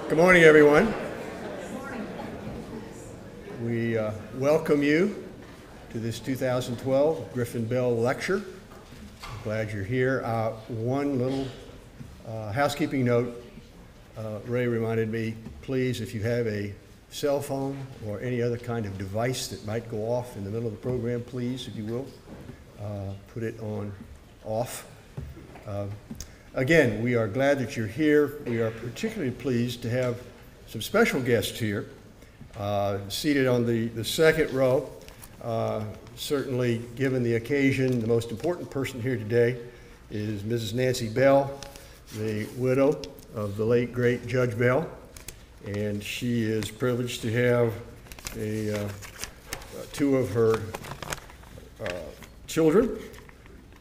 Good morning, everyone. We welcome you to this 2012 Griffin Bell Lecture. I'm glad you're here. One little housekeeping note. Ray reminded me, please, if you have a cell phone or any other kind of device that might go off in the middle of the program, please, if you will, put it on off. Again, we are glad that you're here. We are particularly pleased to have some special guests here, seated on the second row. Certainly, given the occasion, the most important person here today is Mrs. Nancy Bell, the widow of the late, great Judge Bell. And she is privileged to have two of her children.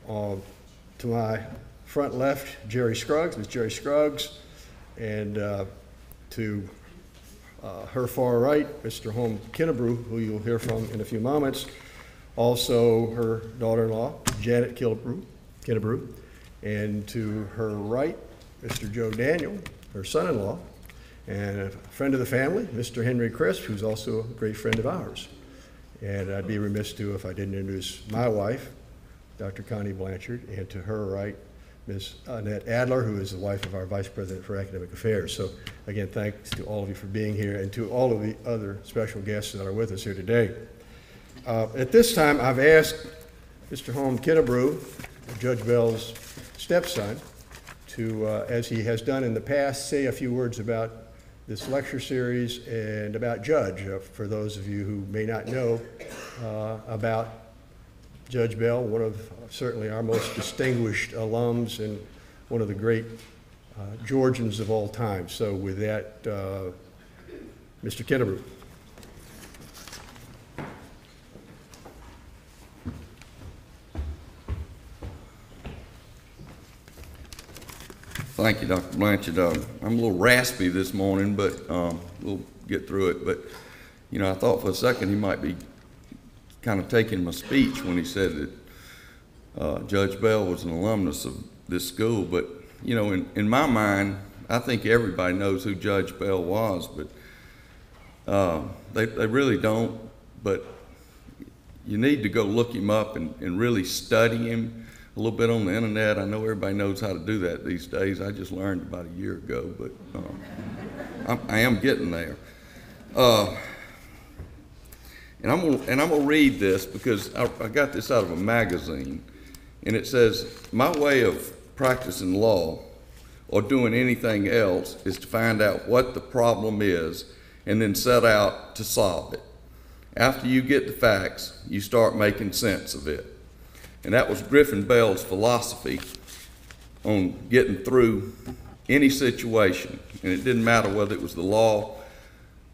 To my front left, Jerry Scruggs, Miss Jerry Scruggs, and to her far right, Mr. Home Kennebrew, who you'll hear from in a few moments. Also, her daughter-in-law, Janet Kennebrew, and to her right, Mr. Joe Daniel, her son-in-law, and a friend of the family, Mr. Henry Crisp, who's also a great friend of ours. And I'd be remiss too if I didn't introduce my wife, Dr. Connie Blanchard, and to her right, Ms. Annette Adler, who is the wife of our Vice President for Academic Affairs. So again, thanks to all of you for being here and to all of the other special guests that are with us here today. At this time, I've asked Mr. Home Kennebrew, Judge Bell's stepson, to, as he has done in the past, say a few words about this lecture series and about Judge, for those of you who may not know about Judge Bell, one of certainly our most distinguished alums and one of the great Georgians of all time. So with that, Mr. Kennebrew. Thank you, Dr. Blanchard. I'm a little raspy this morning, but we'll get through it. But, you know, I thought for a second he might be kind of taking my speech when he said that Judge Bell was an alumnus of this school. But, you know, in my mind, I think everybody knows who Judge Bell was, but they really don't. But you need to go look him up and really study him a little bit on the internet. I know everybody knows how to do that these days. I just learned about a year ago, but I am getting there. And I'm gonna read this because I got this out of a magazine, and it says, "My way of practicing law or doing anything else is to find out what the problem is and then set out to solve it. After you get the facts, you start making sense of it." And that was Griffin Bell's philosophy on getting through any situation. And it didn't matter whether it was the law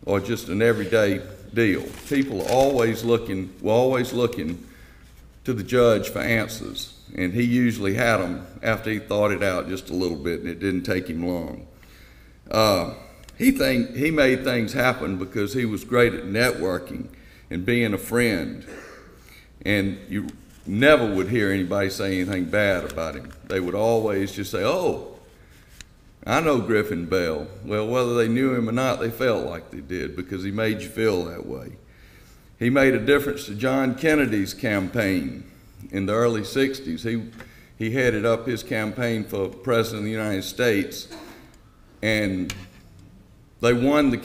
or just an everyday deal. People were always looking to the judge for answers. And he usually had them after he thought it out just a little bit, and it didn't take him long. He made things happen because he was great at networking and being a friend. And you never would hear anybody say anything bad about him. They would always just say, "Oh, I know Griffin Bell." Well, whether they knew him or not, they felt like they did because he made you feel that way. He made a difference to John Kennedy's campaign in the early 60s. He headed up his campaign for President of the United States, and they won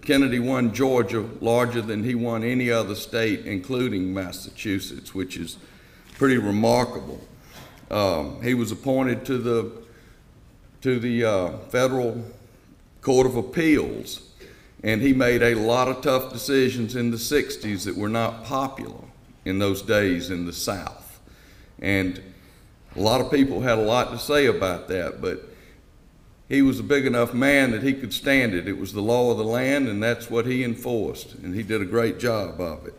Kennedy won Georgia larger than he won any other state, including Massachusetts, which is pretty remarkable. He was appointed to the Federal Court of Appeals, and he made a lot of tough decisions in the 60s that were not popular in those days in the South. And a lot of people had a lot to say about that, but he was a big enough man that he could stand it. It was the law of the land, and that's what he enforced, and he did a great job of it.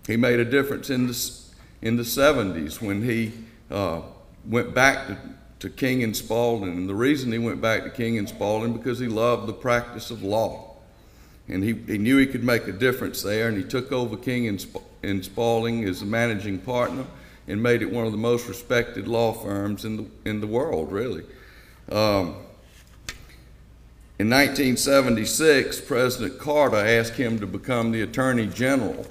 He made a difference in the 70s when he went back to King and Spalding, and the reason he went back to King and Spalding because he loved the practice of law, and he knew he could make a difference there, and he took over King and Spalding as a managing partner and made it one of the most respected law firms in the world, really. In 1976, President Carter asked him to become the Attorney General,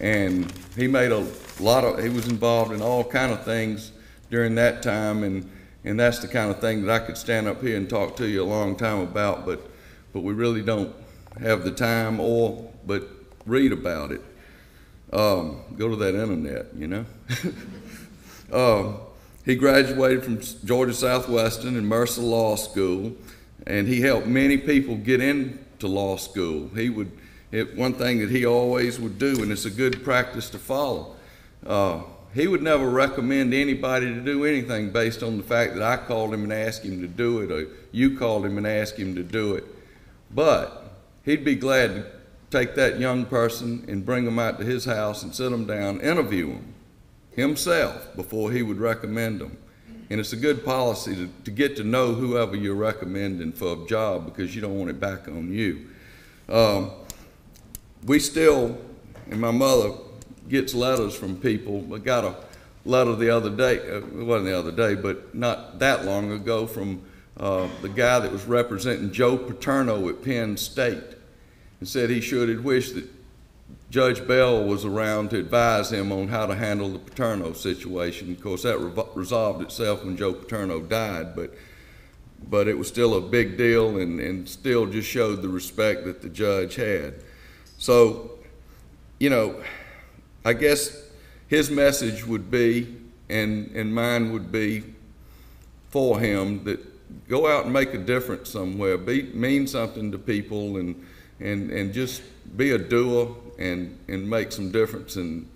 and he made he was involved in all kind of things during that time, and that's the kind of thing that I could stand up here and talk to you a long time about, but we really don't have the time but read about it. Go to that internet, you know. He graduated from Georgia Southwestern and Mercer Law School, and he helped many people get into law school. One thing that he always would do, and it's a good practice to follow, he would never recommend anybody to do anything based on the fact that I called him and asked him to do it, or you called him and asked him to do it. But he'd be glad to take that young person and bring them out to his house and sit them down, interview them himself before he would recommend them. And it's a good policy to get to know whoever you're recommending for a job, because you don't want it back on you. We still, and my mother gets letters from people. I got a letter the other day, it wasn't the other day, but not that long ago, from the guy that was representing Joe Paterno at Penn State, and said he sure did wish that Judge Bell was around to advise him on how to handle the Paterno situation. Of course, that resolved itself when Joe Paterno died, but it was still a big deal, and still just showed the respect that the judge had. So, you know, I guess his message would be, and mine would be for him, that go out and make a difference somewhere. Mean something to people, and just be a doer and make some difference, and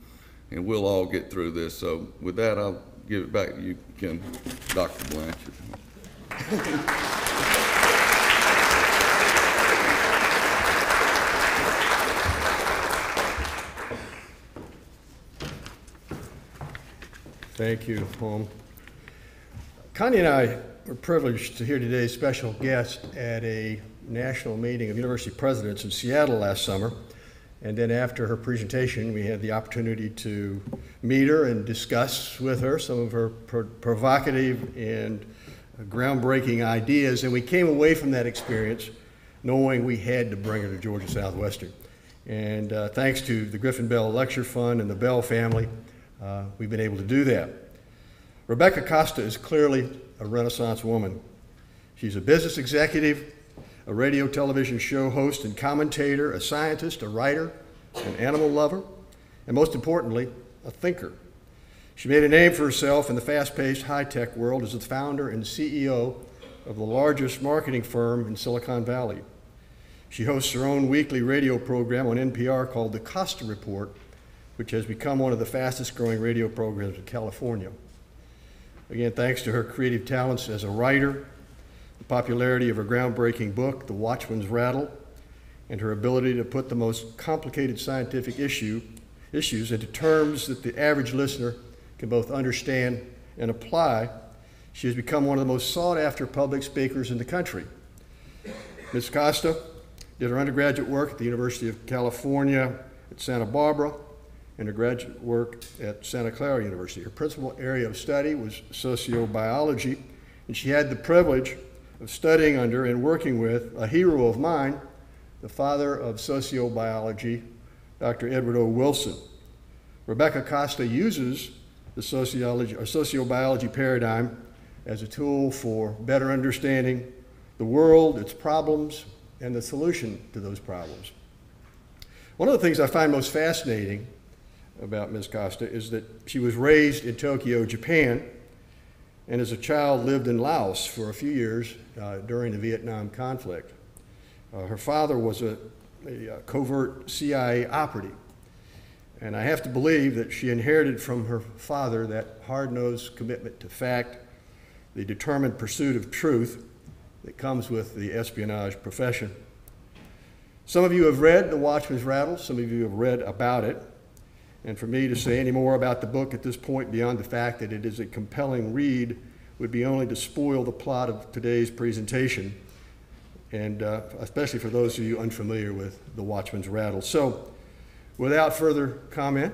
we'll all get through this. So with that, I'll give it back to you, Ken, Dr. Blanchard. Thank you, Holm. Connie and I were privileged to hear today's special guest at a national meeting of university presidents in Seattle last summer. And then after her presentation, we had the opportunity to meet her and discuss with her some of her provocative and groundbreaking ideas. And we came away from that experience knowing we had to bring her to Georgia Southwestern. And thanks to the Griffin Bell Lecture Fund and the Bell family, we've been able to do that. Rebecca Costa is clearly a Renaissance woman. She's a business executive, a radio television show host and commentator, a scientist, a writer, an animal lover, and most importantly, a thinker. She made a name for herself in the fast-paced, high-tech world as the founder and CEO of the largest marketing firm in Silicon Valley. She hosts her own weekly radio program on NPR called the Costa Report, which has become one of the fastest-growing radio programs in California. Again, thanks to her creative talents as a writer, the popularity of her groundbreaking book, The Watchman's Rattle, and her ability to put the most complicated scientific issues into terms that the average listener can both understand and apply, she has become one of the most sought-after public speakers in the country. Ms. Costa did her undergraduate work at the University of California at Santa Barbara and her graduate work at Santa Clara University. Her principal area of study was sociobiology, and she had the privilege of studying under and working with a hero of mine, the father of sociobiology, Dr. Edward O. Wilson. Rebecca Costa uses the sociobiology paradigm as a tool for better understanding the world, its problems, and the solution to those problems. One of the things I find most fascinating about Ms. Costa is that she was raised in Tokyo, Japan, and as a child lived in Laos for a few years during the Vietnam conflict. Her father was a covert CIA operative, and I have to believe that she inherited from her father that hard-nosed commitment to fact, the determined pursuit of truth that comes with the espionage profession. Some of you have read The Watchman's Rattle, some of you have read about it, and for me to say any more about the book at this point beyond the fact that it is a compelling read would be only to spoil the plot of today's presentation, and especially for those of you unfamiliar with The Watchman's Rattle. So, without further comment,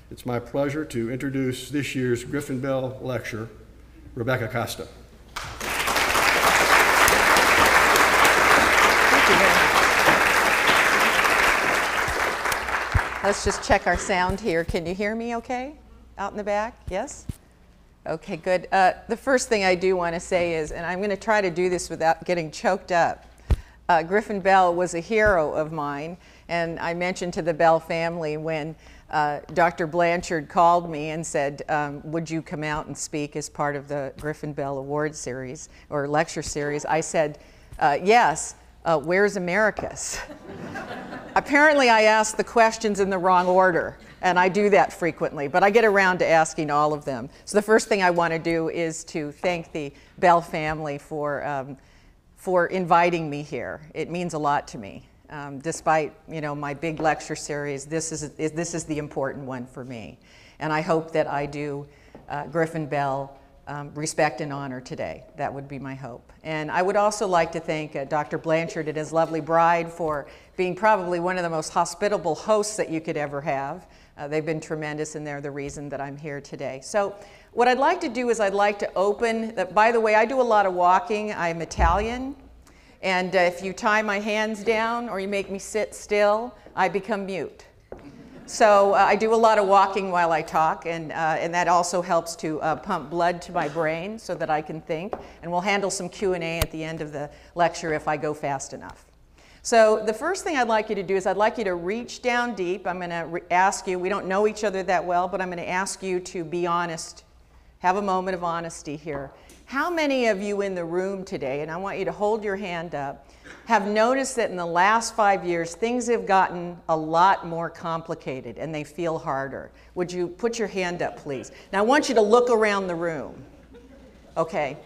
it's my pleasure to introduce this year's Griffin Bell Lecturer, Rebecca Costa. Let's just check our sound here. Can you hear me okay? Out in the back? Yes? Okay, good. The first thing I do want to say is, and I'm going to try to do this without getting choked up, Griffin Bell was a hero of mine, and I mentioned to the Bell family when Dr. Blanchard called me and said, would you come out and speak as part of the Griffin Bell Award series or lecture series? I said, yes, where's Americus? Apparently I asked the questions in the wrong order, and I do that frequently, but I get around to asking all of them. So the first thing I want to do is to thank the Bell family for inviting me here. It means a lot to me. Despite, you know, my big lecture series, this is the important one for me. And I hope that I do Griffin Bell respect and honor today. That would be my hope. And I would also like to thank Dr. Blanchard and his lovely bride for being probably one of the most hospitable hosts that you could ever have. They've been tremendous, and they're the reason that I'm here today. So what I'd like to do is I'd like to open, by the way, I do a lot of walking. I'm Italian. And if you tie my hands down or you make me sit still, I become mute. So I do a lot of walking while I talk, and that also helps to pump blood to my brain so that I can think. And we'll handle some Q&A at the end of the lecture if I go fast enough. So the first thing I'd like you to do is I'd like you to reach down deep. I'm going to ask you, we don't know each other that well, but I'm going to ask you to be honest. Have a moment of honesty here. How many of you in the room today, and I want you to hold your hand up, have noticed that in the last 5 years, things have gotten a lot more complicated and they feel harder? Would you put your hand up, please? Now I want you to look around the room. Okay.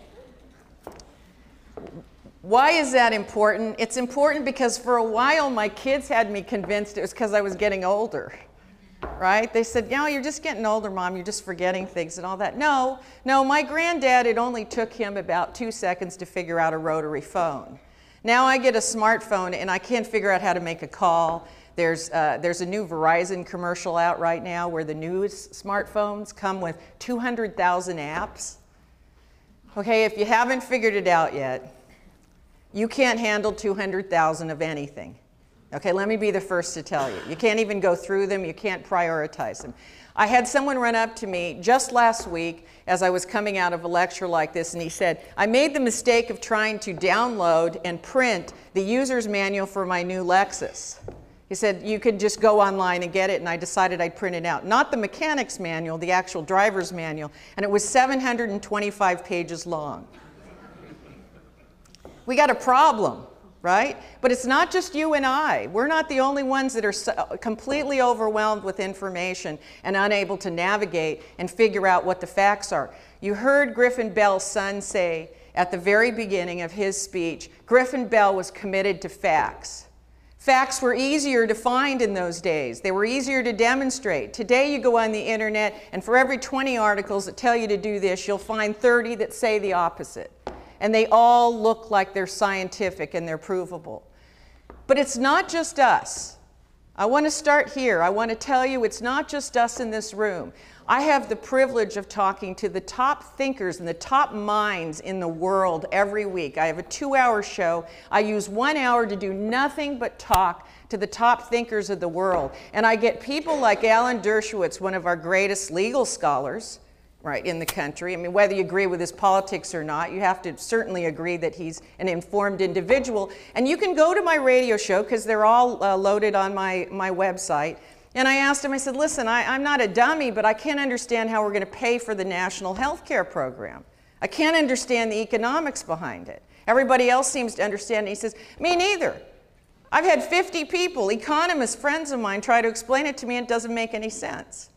Why is that important? It's important because for a while my kids had me convinced it was because I was getting older. Right? They said, you know, you're just getting older, Mom. You're just forgetting things and all that. No, my granddad, it only took him about 2 seconds to figure out a rotary phone. Now I get a smartphone and I can't figure out how to make a call. There's a new Verizon commercial out right now where the newest smartphones come with 200,000 apps. Okay, if you haven't figured it out yet, you can't handle 200,000 of anything. Okay, let me be the first to tell you. You can't even go through them. You can't prioritize them. I had someone run up to me just last week as I was coming out of a lecture like this, and he said, I made the mistake of trying to download and print the user's manual for my new Lexus. He said, you could just go online and get it, and I decided I'd print it out. Not the mechanic's manual, the actual driver's manual, and it was 725 pages long. We got a problem. Right? But it's not just you and I. We're not the only ones that are completely overwhelmed with information and unable to navigate and figure out what the facts are. You heard Griffin Bell's son say at the very beginning of his speech, Griffin Bell was committed to facts. Facts were easier to find in those days. They were easier to demonstrate. Today you go on the internet and for every 20 articles that tell you to do this, you'll find 30 that say the opposite. And they all look like they're scientific and they're provable. But it's not just us. I want to start here. I want to tell you it's not just us in this room. I have the privilege of talking to the top thinkers and the top minds in the world every week. I have a 2-hour show. I use 1 hour to do nothing but talk to the top thinkers of the world. And I get people like Alan Dershowitz, one of our greatest legal scholars, right, in the country. I mean, whether you agree with his politics or not, you have to certainly agree that he's an informed individual. And you can go to my radio show, because they're all loaded on my website. And I asked him, I said, listen, I'm not a dummy, but I can't understand how we're going to pay for the national health care program. I can't understand the economics behind it. Everybody else seems to understand. And he says, me neither. I've had 50 people, economists, friends of mine, try to explain it to me, and it doesn't make any sense.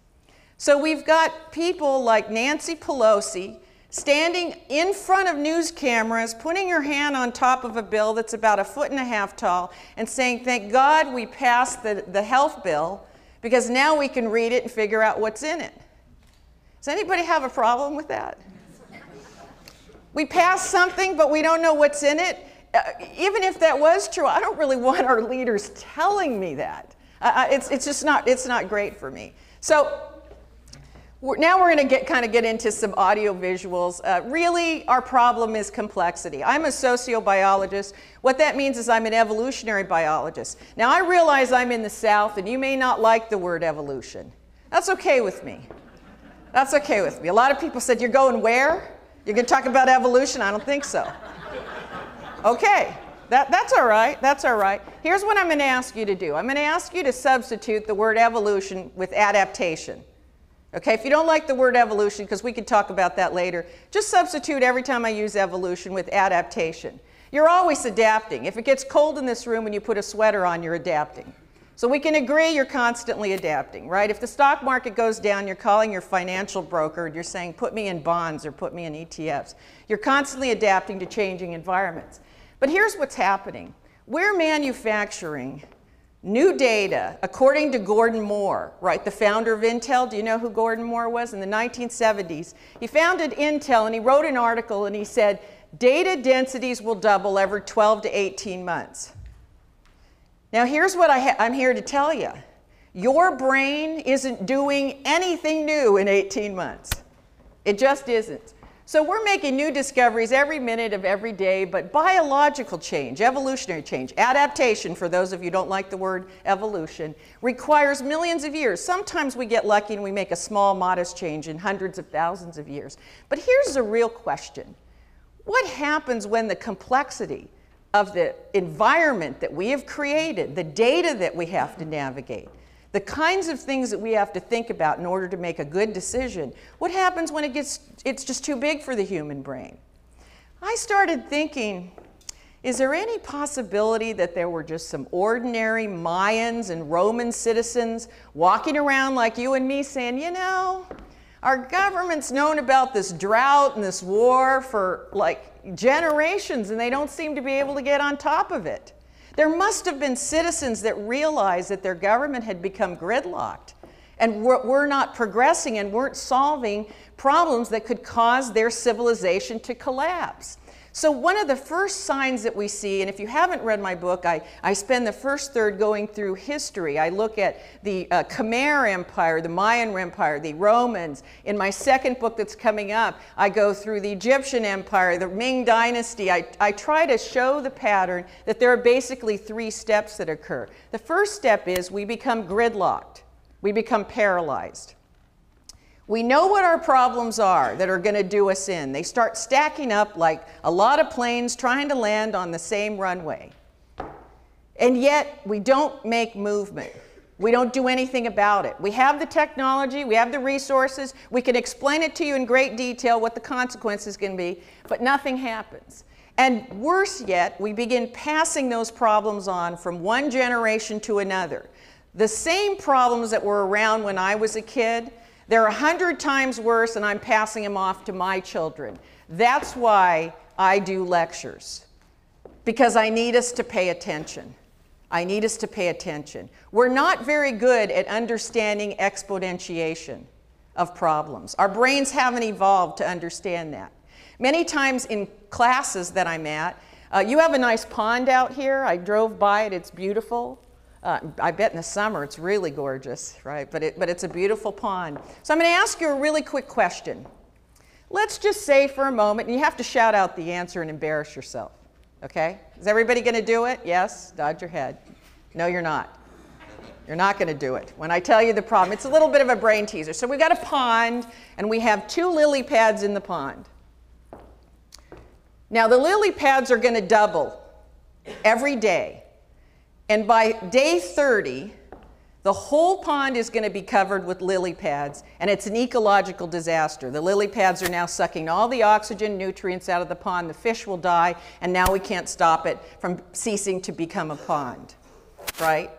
So we've got people like Nancy Pelosi standing in front of news cameras, putting her hand on top of a bill that's about 1.5 feet tall and saying, thank God we passed the health bill because now we can read it and figure out what's in it. Does anybody have a problem with that? We passed something, but we don't know what's in it. Even if that was true, I don't really want our leaders telling me that. It's just not, it's not great for me. So Now we're going to kind of get into some audio visuals. Really, our problem is complexity. I'm a sociobiologist. What that means is I'm an evolutionary biologist. Now, I realize I'm in the South, and you may not like the word evolution. That's okay with me. That's okay with me. A lot of people said, you're going where? You're going to talk about evolution? I don't think so. Okay, that's all right. That's all right. Here's what I'm going to ask you to do. I'm going to ask you to substitute the word evolution with adaptation. Okay, if you don't like the word evolution, because we could talk about that later, just substitute every time I use evolution with adaptation. You're always adapting. If it gets cold in this room and you put a sweater on, you're adapting. So we can agree you're constantly adapting, right? If the stock market goes down, you're calling your financial broker and you're saying, put me in bonds or put me in ETFs. You're constantly adapting to changing environments. But here's what's happening. We're manufacturing new data, according to Gordon Moore, right, the founder of Intel. Do you know who Gordon Moore was? In the 1970s, he founded Intel, and he wrote an article, and he said, data densities will double every 12 to 18 months. Now, here's what I'm here to tell you. Your brain isn't doing anything new in 18 months. It just isn't. So we're making new discoveries every minute of every day, but biological change, evolutionary change, adaptation, for those of you who don't like the word evolution, requires millions of years. Sometimes we get lucky and we make a small, modest change in hundreds of thousands of years. But here's a real question. What happens when the complexity of the environment that we have created, the data that we have to navigate, the kinds of things that we have to think about in order to make a good decision, what happens when it's just too big for the human brain? I started thinking, is there any possibility that there were just some ordinary Mayans and Roman citizens walking around like you and me saying, you know, our government's known about this drought and this war for like generations, and they don't seem to be able to get on top of it. There must have been citizens that realized that their government had become gridlocked and were not progressing and weren't solving problems that could cause their civilization to collapse. So one of the first signs that we see, and if you haven't read my book, I spend the first third going through history. I look at the Khmer Empire, the Mayan Empire, the Romans. In my second book that's coming up, I go through the Egyptian Empire, the Ming Dynasty. I try to show the pattern that there are basically 3 steps that occur. The first step is we become gridlocked. We become paralyzed. We know what our problems are that are going to do us in. They start stacking up like a lot of planes trying to land on the same runway. And yet, we don't make movement. We don't do anything about it. We have the technology, we have the resources, we can explain it to you in great detail what the consequences can be, but nothing happens. And worse yet, we begin passing those problems on from one generation to another. The same problems that were around when I was a kid, they're 100 times worse, and I'm passing them off to my children. That's why I do lectures, because I need us to pay attention. I need us to pay attention. We're not very good at understanding exponentiation of problems. Our brains haven't evolved to understand that. Many times in classes that I'm at, you have a nice pond out here. I drove by it. It's beautiful. I bet in the summer it's really gorgeous, right? But it's a beautiful pond. So I'm going to ask you a really quick question. Let's just say for a moment, and you have to shout out the answer and embarrass yourself, okay? Is everybody going to do it? Yes? Nod your head. No, you're not. You're not going to do it. When I tell you the problem, it's a little bit of a brain teaser. So we've got a pond, and we have 2 lily pads in the pond. Now, the lily pads are going to double every day. And by day 30, the whole pond is going to be covered with lily pads, and it's an ecological disaster. The lily pads are now sucking all the oxygen, nutrients out of the pond. The fish will die, and now we can't stop it from ceasing to become a pond, right?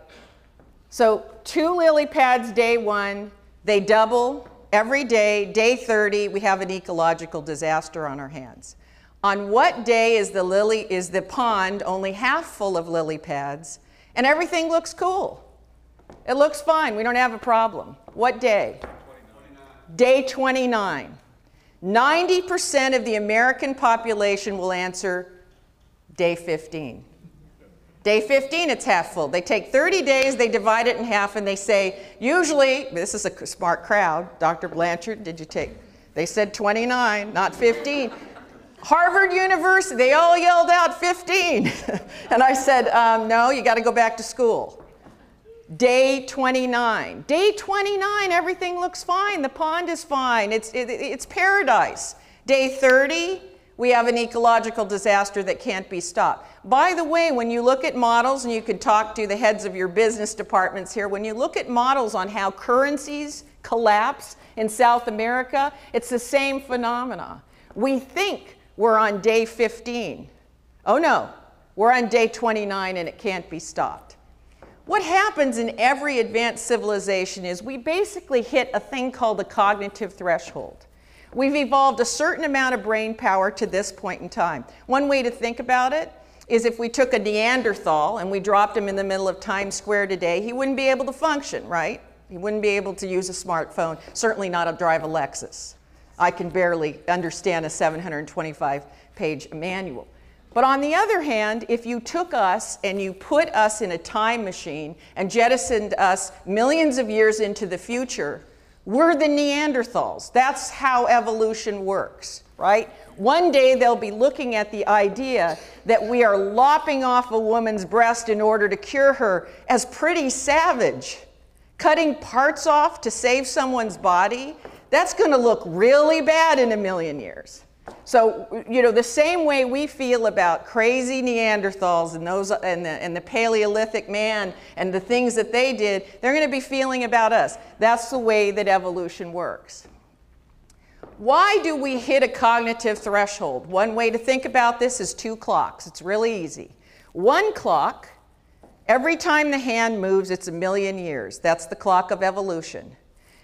So 2 lily pads day 1, they double every day. Day 30, we have an ecological disaster on our hands. On what day is the pond only half full of lily pads, and everything looks cool? It looks fine. We don't have a problem. What day? 29. Day 29. 90% of the American population will answer day 15. Day 15, it's half full. They take 30 days, they divide it in half, and they say, usually, this is a smart crowd. Dr. Blanchard, did you take? They said 29, not 15. Harvard University, they all yelled out 15. And I said, no, you got to go back to school. Day 29. Day 29, everything looks fine. The pond is fine. It's paradise. Day 30, we have an ecological disaster that can't be stopped. By the way, when you look at models, and you can talk to the heads of your business departments here, when you look at models on how currencies collapse in South America, it's the same phenomena. We think we're on day 15. Oh no, we're on day 29 and it can't be stopped. What happens in every advanced civilization is we basically hit a thing called the cognitive threshold. We've evolved a certain amount of brain power to this point in time. One way to think about it is if we took a Neanderthal and we dropped him in the middle of Times Square today, he wouldn't be able to function, right? He wouldn't be able to use a smartphone, certainly not drive a Lexus. I can barely understand a 725-page manual. But on the other hand, if you took us and you put us in a time machine and jettisoned us millions of years into the future, we're the Neanderthals. That's how evolution works, right? One day they'll be looking at the idea that we are lopping off a woman's breast in order to cure her as pretty savage. Cutting parts off to save someone's body, that's going to look really bad in a million years. So, you know, the same way we feel about crazy Neanderthals and those and the Paleolithic man and the things that they did, they're going to be feeling about us. That's the way that evolution works. Why do we hit a cognitive threshold? One way to think about this is 2 clocks. It's really easy. 1 clock, every time the hand moves, it's 1,000,000 years. That's the clock of evolution.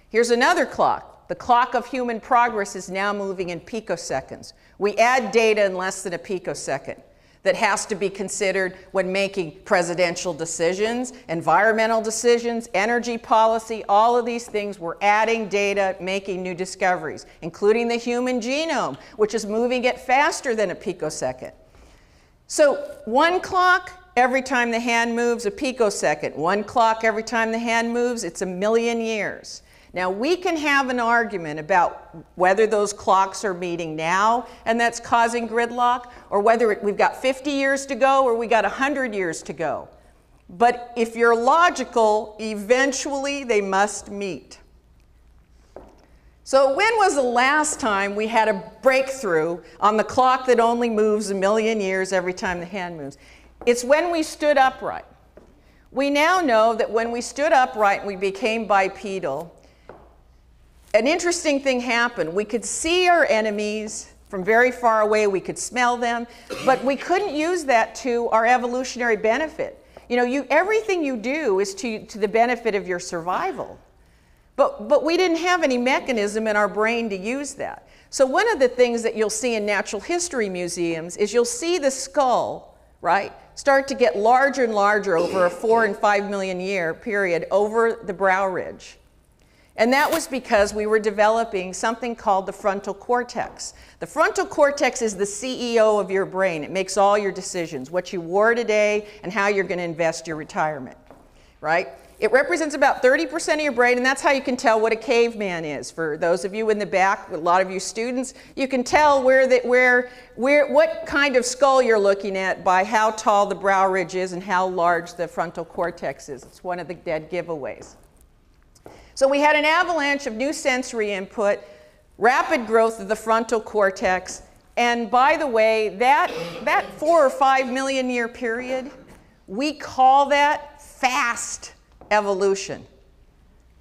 Here's another clock. The clock of human progress is now moving in picoseconds. We add data in less than a picosecond that has to be considered when making presidential decisions, environmental decisions, energy policy, all of these things. We're adding data, making new discoveries, including the human genome, which is moving it faster than a picosecond. So 1 clock, every time the hand moves, a picosecond. 1 clock, every time the hand moves, it's 1,000,000 years. Now, we can have an argument about whether those clocks are meeting now and that's causing gridlock, or whether we've got 50 years to go or we got 100 years to go. But if you're logical, eventually they must meet. So when was the last time we had a breakthrough on the clock that only moves 1,000,000 years every time the hand moves? It's when we stood upright. We now know that when we stood upright and we became bipedal, an interesting thing happened. We could see our enemies from very far away. We could smell them, but we couldn't use that to our evolutionary benefit. You know, everything you do is to the benefit of your survival. But we didn't have any mechanism in our brain to use that. So one of the things that you'll see in natural history museums is you'll see the skull, right, start to get larger and larger over a 4 and 5 million year period over the brow ridge. And that was because we were developing something called the frontal cortex. The frontal cortex is the CEO of your brain. It makes all your decisions, what you wore today and how you're going to invest your retirement, right? It represents about 30% of your brain, and that's how you can tell what a caveman is. For those of you in the back, a lot of you students, you can tell what kind of skull you're looking at by how tall the brow ridge is and how large the frontal cortex is. It's one of the dead giveaways. So we had an avalanche of new sensory input, rapid growth of the frontal cortex, and by the way, that 4 or 5 million year period, we call that fast evolution.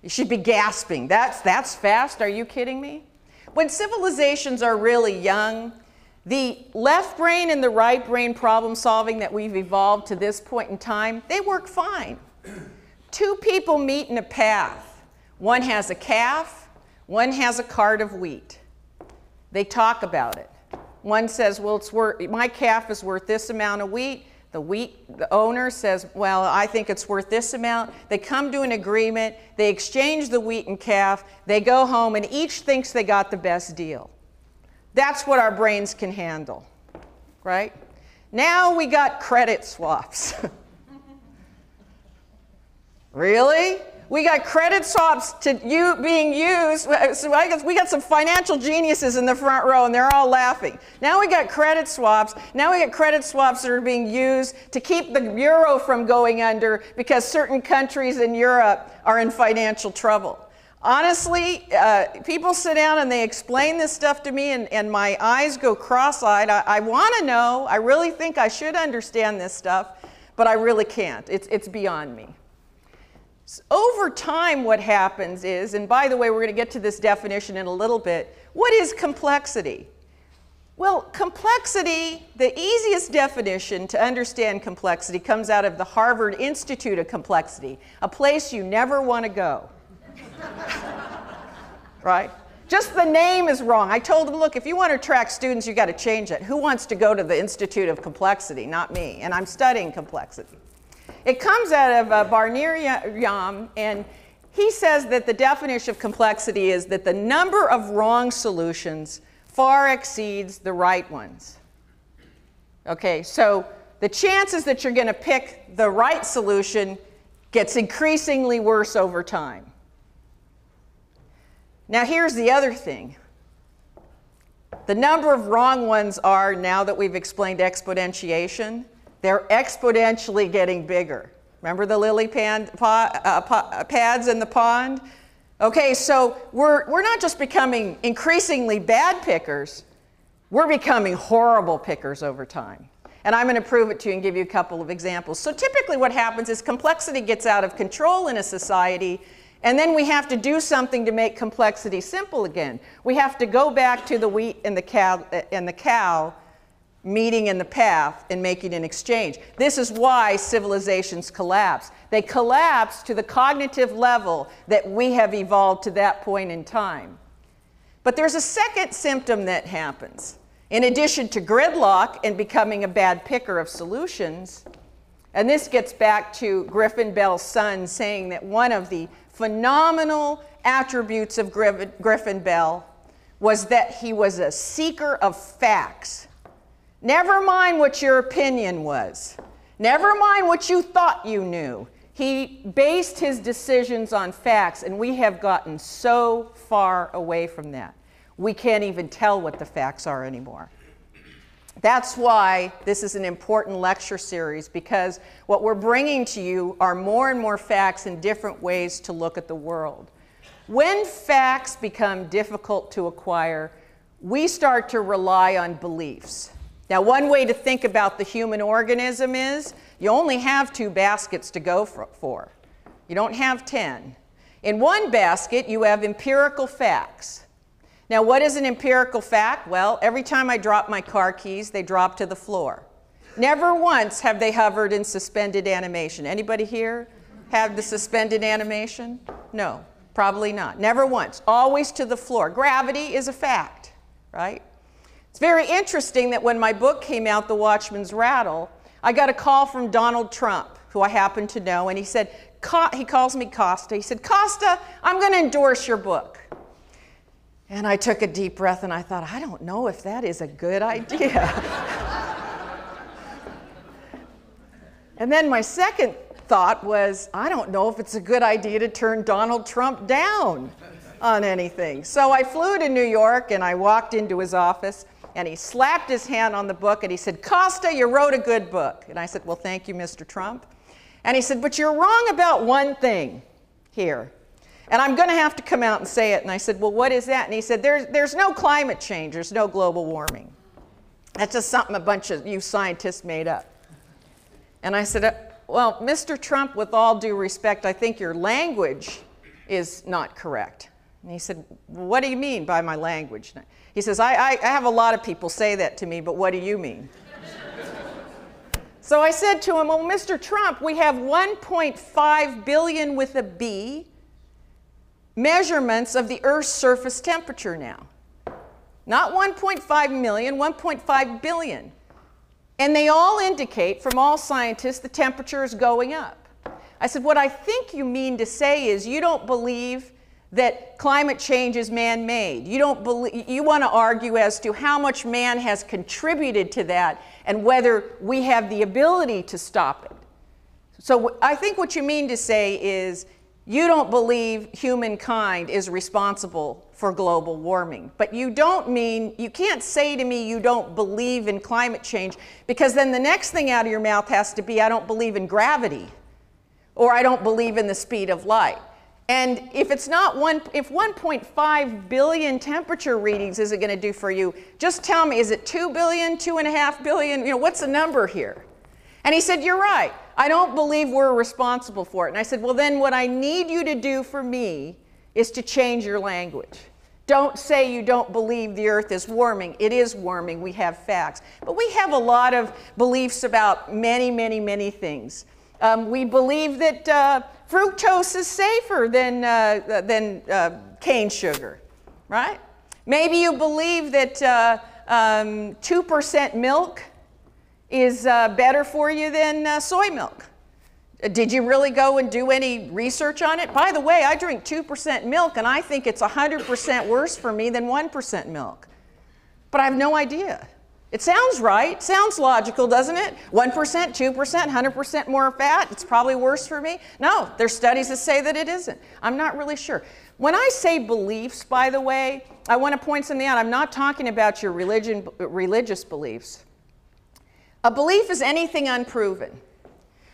You should be gasping. That's fast? Are you kidding me? When civilizations are really young, the left brain and the right brain problem solving that we've evolved to this point in time, they work fine. 2 people meet in a path. One has a calf, one has a cart of wheat. They talk about it. One says, well, my calf is worth this amount of wheat. The owner says, well, I think it's worth this amount. They come to an agreement. They exchange the wheat and calf. They go home, and each thinks they got the best deal. That's what our brains can handle, right? Now we got credit swaps. Really? We got credit swaps to you being used. So I guess we got some financial geniuses in the front row, and they're all laughing. Now we got credit swaps. Now we got credit swaps that are being used to keep the euro from going under because certain countries in Europe are in financial trouble. Honestly, people sit down and they explain this stuff to me, and my eyes go cross-eyed. I want to know. I really think I should understand this stuff, but I really can't. It's beyond me. Over time, what happens is, and by the way, we're going to get to this definition in a little bit, what is complexity? Well, complexity, the easiest definition to understand complexity comes out of the Harvard Institute of Complexity, a place you never want to go. Right? Just the name is wrong. I told them, look, if you want to attract students, you've got to change it. Who wants to go to the Institute of Complexity? Not me. And I'm studying complexity. It comes out of Barnir, and he says that the definition of complexity is that the number of wrong solutions far exceeds the right ones. Okay, so the chances that you're going to pick the right solution gets increasingly worse over time. Now here's the other thing. The number of wrong ones are, now that we've explained exponentiation, they're exponentially getting bigger. Remember the lily pads in the pond? Okay, so we're not just becoming increasingly bad pickers, we're becoming horrible pickers over time. And I'm going to prove it to you and give you a couple of examples. So typically what happens is complexity gets out of control in a society, and then we have to do something to make complexity simple again. We have to go back to the wheat and the cow meeting in the path and making an exchange. This is why civilizations collapse. They collapse to the cognitive level that we have evolved to that point in time. But there's a second symptom that happens. In addition to gridlock and becoming a bad picker of solutions, and this gets back to Griffin Bell's son saying that one of the phenomenal attributes of Griffin Bell was that he was a seeker of facts. Never mind what your opinion was. Never mind what you thought you knew. He based his decisions on facts, and we have gotten so far away from that. We can't even tell what the facts are anymore. That's why this is an important lecture series, because what we're bringing to you are more and more facts and different ways to look at the world. When facts become difficult to acquire, we start to rely on beliefs. Now, one way to think about the human organism is you only have 2 baskets to go for. You don't have 10. In one basket, you have empirical facts. Now, what is an empirical fact? Well, every time I drop my car keys, they drop to the floor. Never once have they hovered in suspended animation. Anybody here have the suspended animation? No, probably not. Never once. Always to the floor. Gravity is a fact, right? It's very interesting that when my book came out, The Watchman's Rattle, I got a call from Donald Trump, who I happen to know, and he said, he calls me Costa. He said, Costa, I'm going to endorse your book. And I took a deep breath and I thought, I don't know if that is a good idea. And then my second thought was, I don't know if it's a good idea to turn Donald Trump down on anything. So I flew to New York and I walked into his office. And he slapped his hand on the book and he said, Costa, you wrote a good book. And I said, well, thank you, Mr. Trump. And he said, but you're wrong about one thing here. And I'm going to have to come out and say it. And I said, well, what is that? And he said, there's no climate change. There's no global warming. That's just something a bunch of you scientists made up. And I said, well, Mr. Trump, with all due respect, I think your language is not correct. And he said, well, what do you mean by my language? He says, I have a lot of people say that to me, but what do you mean? So I said to him, well, Mr. Trump, we have 1.5 billion with a B measurements of the Earth's surface temperature now. Not 1.5 million, 1.5 billion. And they all indicate, from all scientists, the temperature is going up. I said, what I think you mean to say is you don't believe that climate change is man-made. You want to argue as to how much man has contributed to that and whether we have the ability to stop it. So I think what you mean to say is you don't believe humankind is responsible for global warming, but you don't mean, you can't say to me you don't believe in climate change, because then the next thing out of your mouth has to be, I don't believe in gravity, or I don't believe in the speed of light. And if it's not if 1.5 billion temperature readings isn't going to do for you, just tell me, is it 2 billion, 2.5 billion? You know, what's the number here? And he said, you're right. I don't believe we're responsible for it. And I said, well, then what I need you to do for me is to change your language. Don't say you don't believe the earth is warming. It is warming. We have facts. But we have a lot of beliefs about many, many, many things. We believe that fructose is safer than cane sugar, right? Maybe you believe that 2% milk is better for you than soy milk. Did you really go and do any research on it? By the way, I drink 2% milk, and I think it's 100% worse for me than 1% milk. But I have no idea. It sounds right, sounds logical, doesn't it? 1%, 2%, 100% more fat, it's probably worse for me. No, there's studies that say that it isn't. I'm not really sure. When I say beliefs, by the way, I want to point something out. I'm not talking about your religious beliefs. A belief is anything unproven.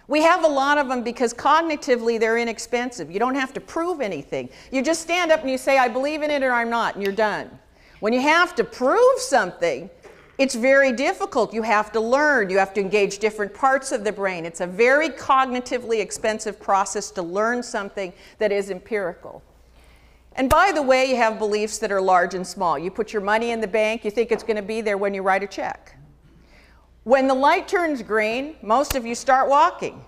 We have a lot of them because cognitively they're inexpensive. You don't have to prove anything. You just stand up and you say, I believe in it or I'm not, and you're done. When you have to prove something, it's very difficult. You have to learn. You have to engage different parts of the brain. It's a very cognitively expensive process to learn something that is empirical. And by the way, you have beliefs that are large and small. You put your money in the bank, you think it's going to be there when you write a check. When the light turns green, most of you start walking.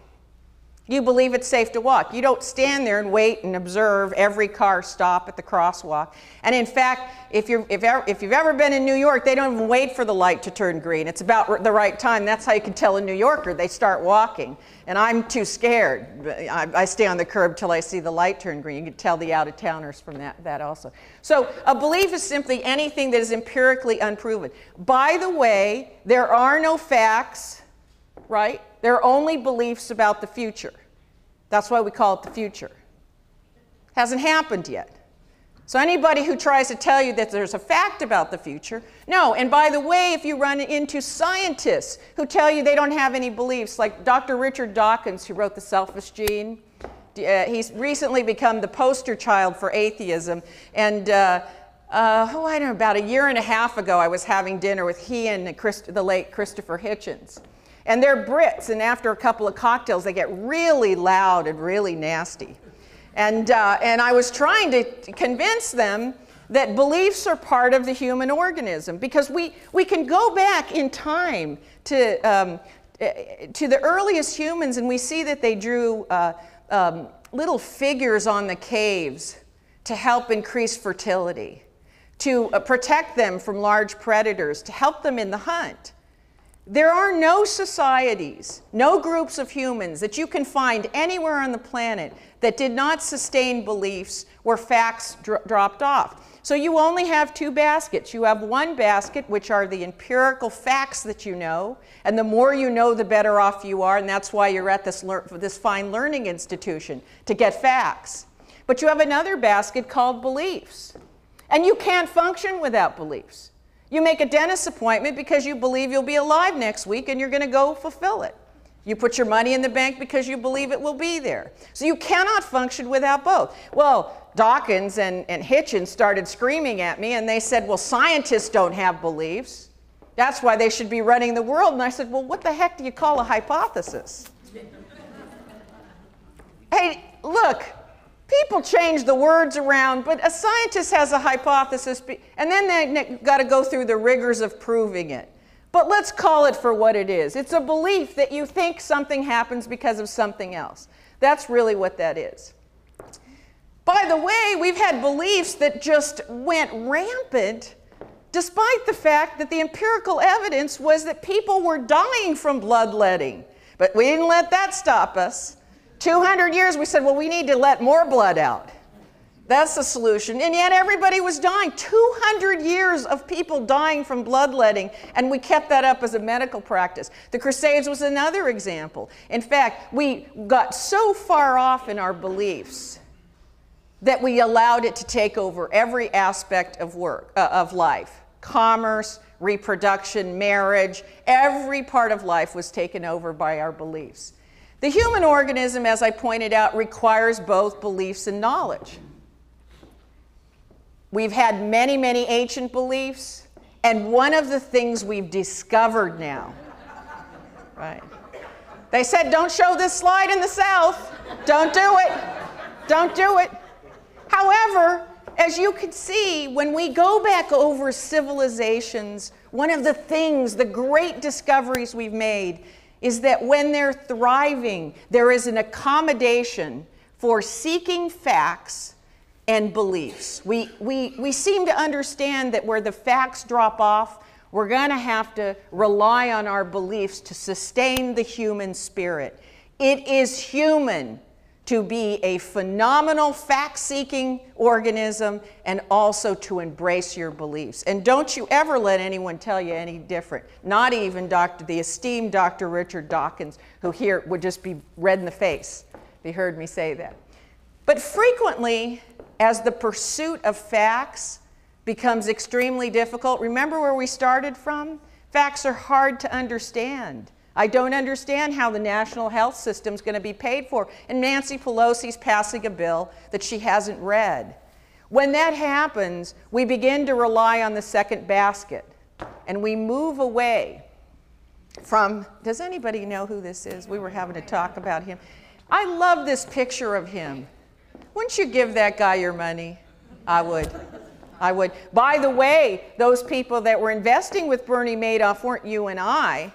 You believe it's safe to walk. You don't stand there and wait and observe every car stop at the crosswalk. And in fact, if you've ever been in New York, they don't even wait for the light to turn green. It's about the right time. That's how you can tell a New Yorker. They start walking. And I'm too scared. I stay on the curb till I see the light turn green. You can tell the out-of-towners from that also. So a belief is simply anything that is empirically unproven. By the way, there are no facts, right? There are only beliefs about the future. That's why we call it the future. Hasn't happened yet. So anybody who tries to tell you that there's a fact about the future, no. And by the way, if you run into scientists who tell you they don't have any beliefs, like Dr. Richard Dawkins, who wrote The Selfish Gene, he's recently become the poster child for atheism. And I don't know, about a year and a half ago, I was having dinner with he and the late Christopher Hitchens. And they're Brits, and after a couple of cocktails, they get really loud and really nasty. And I was trying to convince them that beliefs are part of the human organism, because we can go back in time to the earliest humans, and we see that they drew little figures on the caves to help increase fertility, to protect them from large predators, to help them in the hunt. There are no societies, no groups of humans that you can find anywhere on the planet that did not sustain beliefs where facts dropped off. So you only have two baskets. You have one basket, which are the empirical facts that you know, and the more you know, the better off you are, and that's why you're at this fine learning institution, to get facts. But you have another basket called beliefs, and you can't function without beliefs. You make a dentist appointment because you believe you'll be alive next week and you're going to go fulfill it. You put your money in the bank because you believe it will be there. So you cannot function without both. Well, Dawkins and Hitchens started screaming at me, and they said, well, scientists don't have beliefs. That's why they should be running the world. And I said, well, what the heck do you call a hypothesis? Hey, look. People change the words around, but a scientist has a hypothesis, and then they got to go through the rigors of proving it. But let's call it for what it is. It's a belief that you think something happens because of something else. That's really what that is. By the way, we've had beliefs that just went rampant, despite the fact that the empirical evidence was that people were dying from bloodletting. But we didn't let that stop us. 200 years, we said, well, we need to let more blood out. That's the solution. And yet everybody was dying. 200 years of people dying from bloodletting, and we kept that up as a medical practice. The Crusades was another example. In fact, we got so far off in our beliefs that we allowed it to take over every aspect of of life. Commerce, reproduction, marriage, every part of life was taken over by our beliefs. The human organism, as I pointed out, requires both beliefs and knowledge. We've had many, many ancient beliefs, and one of the things we've discovered now, right? They said, don't show this slide in the South. Don't do it. Don't do it. However, as you can see, when we go back over civilizations, one of the things, the great discoveries we've made is that when they're thriving, there is an accommodation for seeking facts and beliefs. We seem to understand that where the facts drop off, we're going to have to rely on our beliefs to sustain the human spirit. It is human to be a phenomenal fact-seeking organism and also to embrace your beliefs. And don't you ever let anyone tell you any different, not even the esteemed Dr. Richard Dawkins, who here would just be red in the face if he heard me say that. But frequently, as the pursuit of facts becomes extremely difficult, remember where we started from? Facts are hard to understand. I don't understand how the national health system is going to be paid for. And Nancy Pelosi's passing a bill that she hasn't read. When that happens, we begin to rely on the second basket. And we move away from, does anybody know who this is? We were having a talk about him. I love this picture of him. Wouldn't you give that guy your money? I would. I would. By the way, those people that were investing with Bernie Madoff weren't you and I.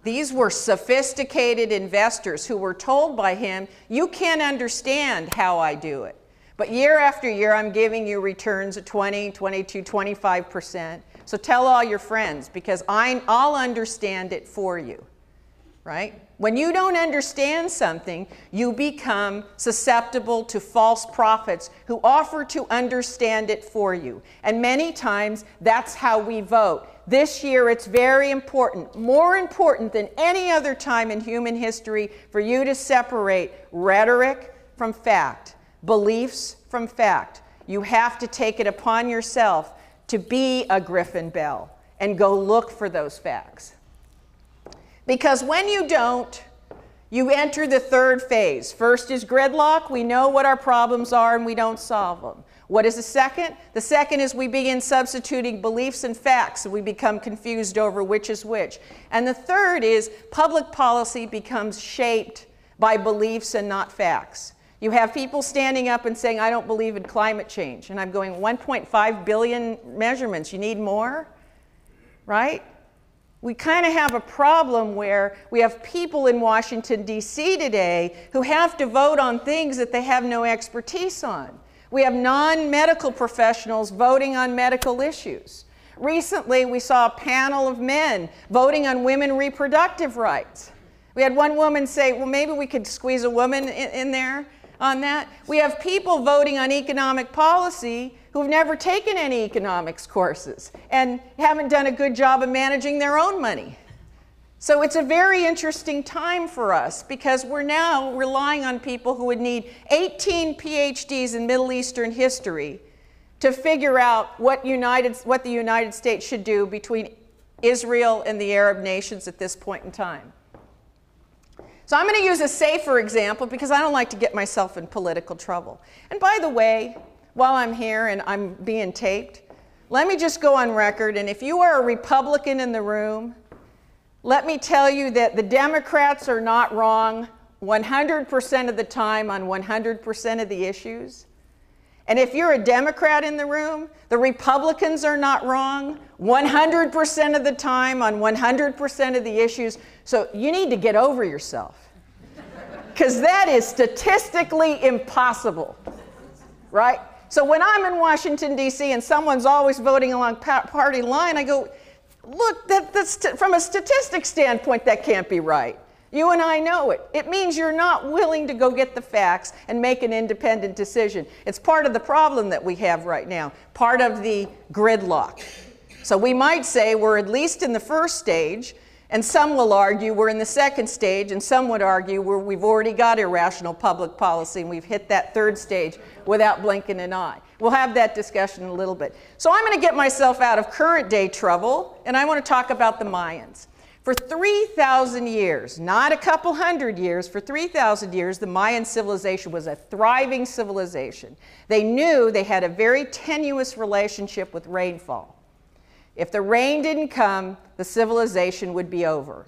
These were sophisticated investors who were told by him, you can't understand how I do it. But year after year, I'm giving you returns of 20, 22, 25%. So tell all your friends, because I'll understand it for you, right? When you don't understand something, you become susceptible to false prophets who offer to understand it for you. And many times, that's how we vote. This year, it's very important, more important than any other time in human history, for you to separate rhetoric from fact, beliefs from fact. You have to take it upon yourself to be a Griffin Bell and go look for those facts. Because when you don't, you enter the third phase. First is gridlock. We know what our problems are and we don't solve them. What is the second? The second is we begin substituting beliefs and facts, and we become confused over which is which. And the third is public policy becomes shaped by beliefs and not facts. You have people standing up and saying, I don't believe in climate change. And I'm going, 1.5 billion measurements, you need more? Right? We kind of have a problem where we have people in Washington, D.C. today who have to vote on things that they have no expertise on. We have non-medical professionals voting on medical issues. Recently, we saw a panel of men voting on women reproductive rights. We had one woman say, well, maybe we could squeeze a woman in there on that. We have people voting on economic policy who've never taken any economics courses and haven't done a good job of managing their own money. So it's a very interesting time for us because we're now relying on people who would need 18 PhDs in Middle Eastern history to figure out what the United States should do between Israel and the Arab nations at this point in time. So I'm going to use a safer example because I don't like to get myself in political trouble. And by the way, while I'm here and I'm being taped, let me just go on record, and if you are a Republican in the room, let me tell you that the Democrats are not wrong 100% of the time on 100% of the issues. And if you're a Democrat in the room, the Republicans are not wrong 100% of the time on 100% of the issues. So you need to get over yourself, because that is statistically impossible, right? So when I'm in Washington, D.C., and someone's always voting along party line, I go, look, from a statistics standpoint, that can't be right. You and I know it. It means you're not willing to go get the facts and make an independent decision. It's part of the problem that we have right now, part of the gridlock. So we might say we're at least in the first stage, and some will argue we're in the second stage, and some would argue we've already got irrational public policy and we've hit that third stage without blinking an eye. We'll have that discussion in a little bit. So I'm going to get myself out of current day trouble, and I want to talk about the Mayans. For 3,000 years, not a couple hundred years, for 3,000 years, the Mayan civilization was a thriving civilization. They knew they had a very tenuous relationship with rainfall. If the rain didn't come, the civilization would be over.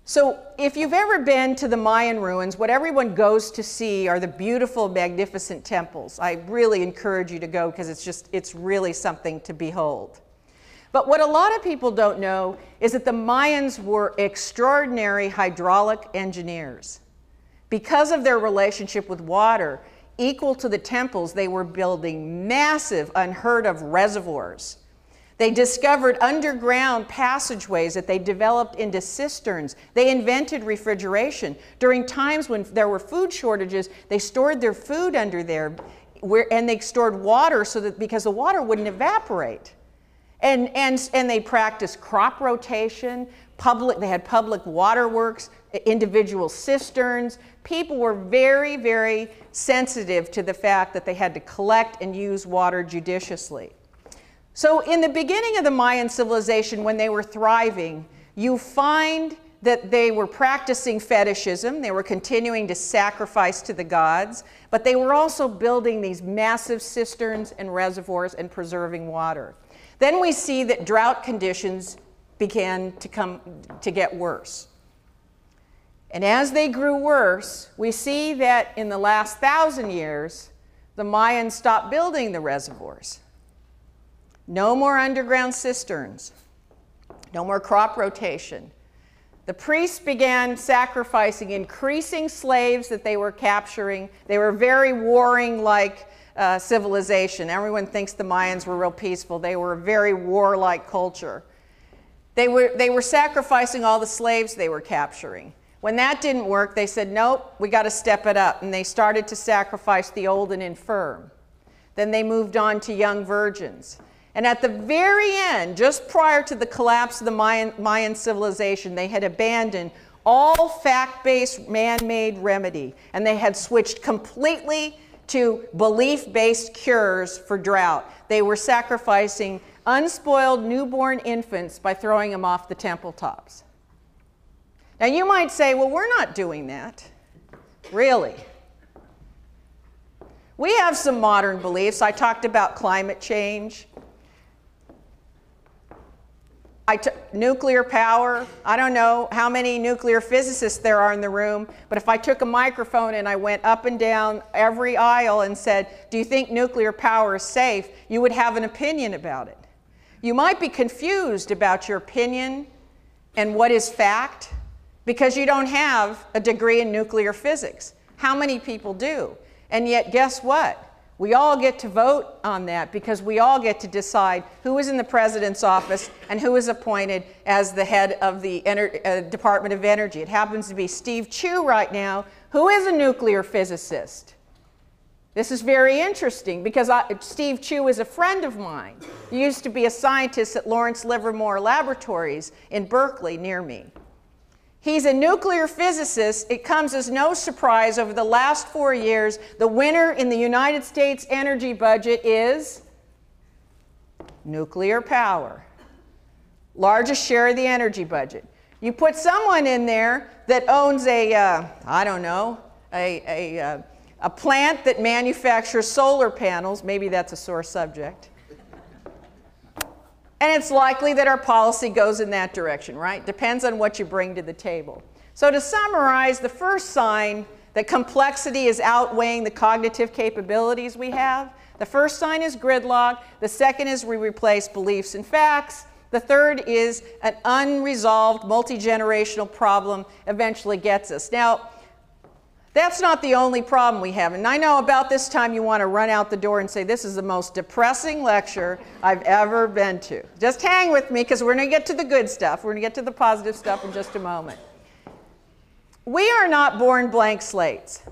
So if you've ever been to the Mayan ruins, what everyone goes to see are the beautiful, magnificent temples. I really encourage you to go because it's really something to behold. But what a lot of people don't know is that the Mayans were extraordinary hydraulic engineers. Because of their relationship with water, equal to the temples, they were building massive, unheard of reservoirs. They discovered underground passageways that they developed into cisterns. They invented refrigeration. During times when there were food shortages, they stored their food under there, and they stored water so that because the water wouldn't evaporate. And they practiced crop rotation. They had public waterworks, individual cisterns. People were very, very sensitive to the fact that they had to collect and use water judiciously. So in the beginning of the Mayan civilization, when they were thriving, you find that they were practicing fetishism. They were continuing to sacrifice to the gods, but they were also building these massive cisterns and reservoirs and preserving water. Then we see that drought conditions began to get worse. And as they grew worse, we see that in the last 1,000 years, the Mayans stopped building the reservoirs. No more underground cisterns. No more crop rotation. The priests began sacrificing increasing slaves that they were capturing. They were very warring-like civilization. Everyone thinks the Mayans were real peaceful. They were a very warlike culture. They were sacrificing all the slaves they were capturing. When that didn't work, they said, nope, we got to step it up. And they started to sacrifice the old and infirm. Then they moved on to young virgins. And at the very end, just prior to the collapse of the Mayan civilization, they had abandoned all fact-based, man-made remedy. And they had switched completely to belief-based cures for drought. They were sacrificing unspoiled newborn infants by throwing them off the temple tops. Now you might say, well, we're not doing that. Really? We have some modern beliefs. I talked about climate change. Nuclear power. I don't know how many nuclear physicists there are in the room, but if I took a microphone and I went up and down every aisle and said, do you think nuclear power is safe? You would have an opinion about it. You might be confused about your opinion and what is fact because you don't have a degree in nuclear physics. How many people do? And yet, guess what? We all get to vote on that because we all get to decide who is in the president's office and who is appointed as the head of the Department of Energy. It happens to be Steve Chu right now, who is a nuclear physicist. This is very interesting because Steve Chu is a friend of mine. He used to be a scientist at Lawrence Livermore Laboratories in Berkeley near me. He's a nuclear physicist. It comes as no surprise over the last 4 years, the winner in the United States energy budget is nuclear power. Largest share of the energy budget. You put someone in there that owns a plant that manufactures solar panels, maybe that's a sore subject. And it's likely that our policy goes in that direction, right? Depends on what you bring to the table. So to summarize, the first sign that complexity is outweighing the cognitive capabilities we have, the first sign is gridlock. The second is we replace beliefs and facts. The third is an unresolved multi-generational problem eventually gets us. Now, that's not the only problem we have. And I know about this time you want to run out the door and say, this is the most depressing lecture I've ever been to. Just hang with me because we're going to get to the good stuff. We're going to get to the positive stuff in just a moment. We are not born blank slates.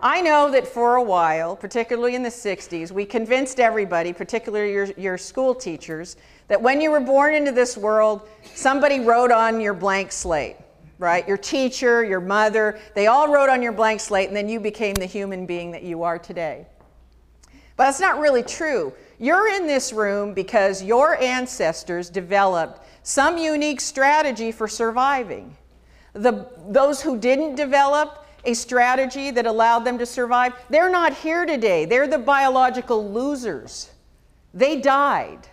I know that for a while, particularly in the 60s, we convinced everybody, particularly your school teachers, that when you were born into this world, somebody wrote on your blank slate, right? Your teacher, your mother, they all wrote on your blank slate, and then you became the human being that you are today. But that's not really true. You're in this room because your ancestors developed some unique strategy for surviving. Those who didn't develop a strategy that allowed them to survive, they're not here today. They're the biological losers. They died.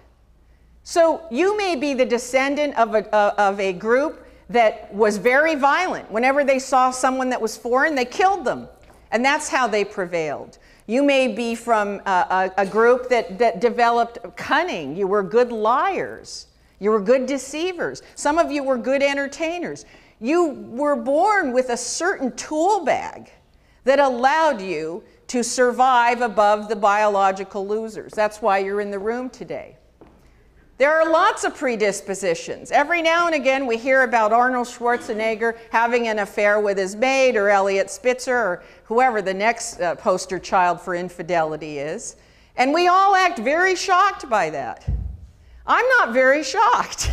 So you may be the descendant of a group that was very violent. Whenever they saw someone that was foreign, they killed them. And that's how they prevailed. You may be from a group that developed cunning. You were good liars. You were good deceivers. Some of you were good entertainers. You were born with a certain tool bag that allowed you to survive above the biological losers. That's why you're in the room today. There are lots of predispositions. Every now and again we hear about Arnold Schwarzenegger having an affair with his maid, or Elliot Spitzer, or whoever the next poster child for infidelity is. And we all act very shocked by that. I'm not very shocked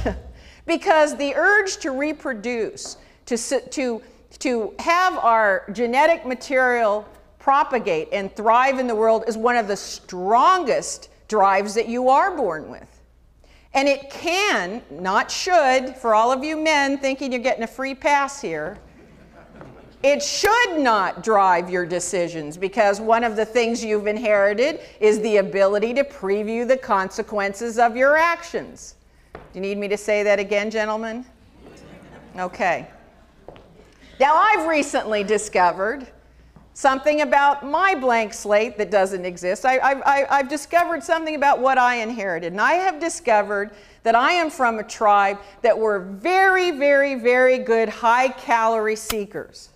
because the urge to reproduce, to have our genetic material propagate and thrive in the world is one of the strongest drives that you are born with. And it can, not should, for all of you men thinking you're getting a free pass here, it should not drive your decisions, because one of the things you've inherited is the ability to preview the consequences of your actions. Do you need me to say that again, gentlemen? Okay. Now, I've recently discovered something about my blank slate that doesn't exist. I've discovered something about what I inherited. And I have discovered that I am from a tribe that were very, very, very good high-calorie seekers.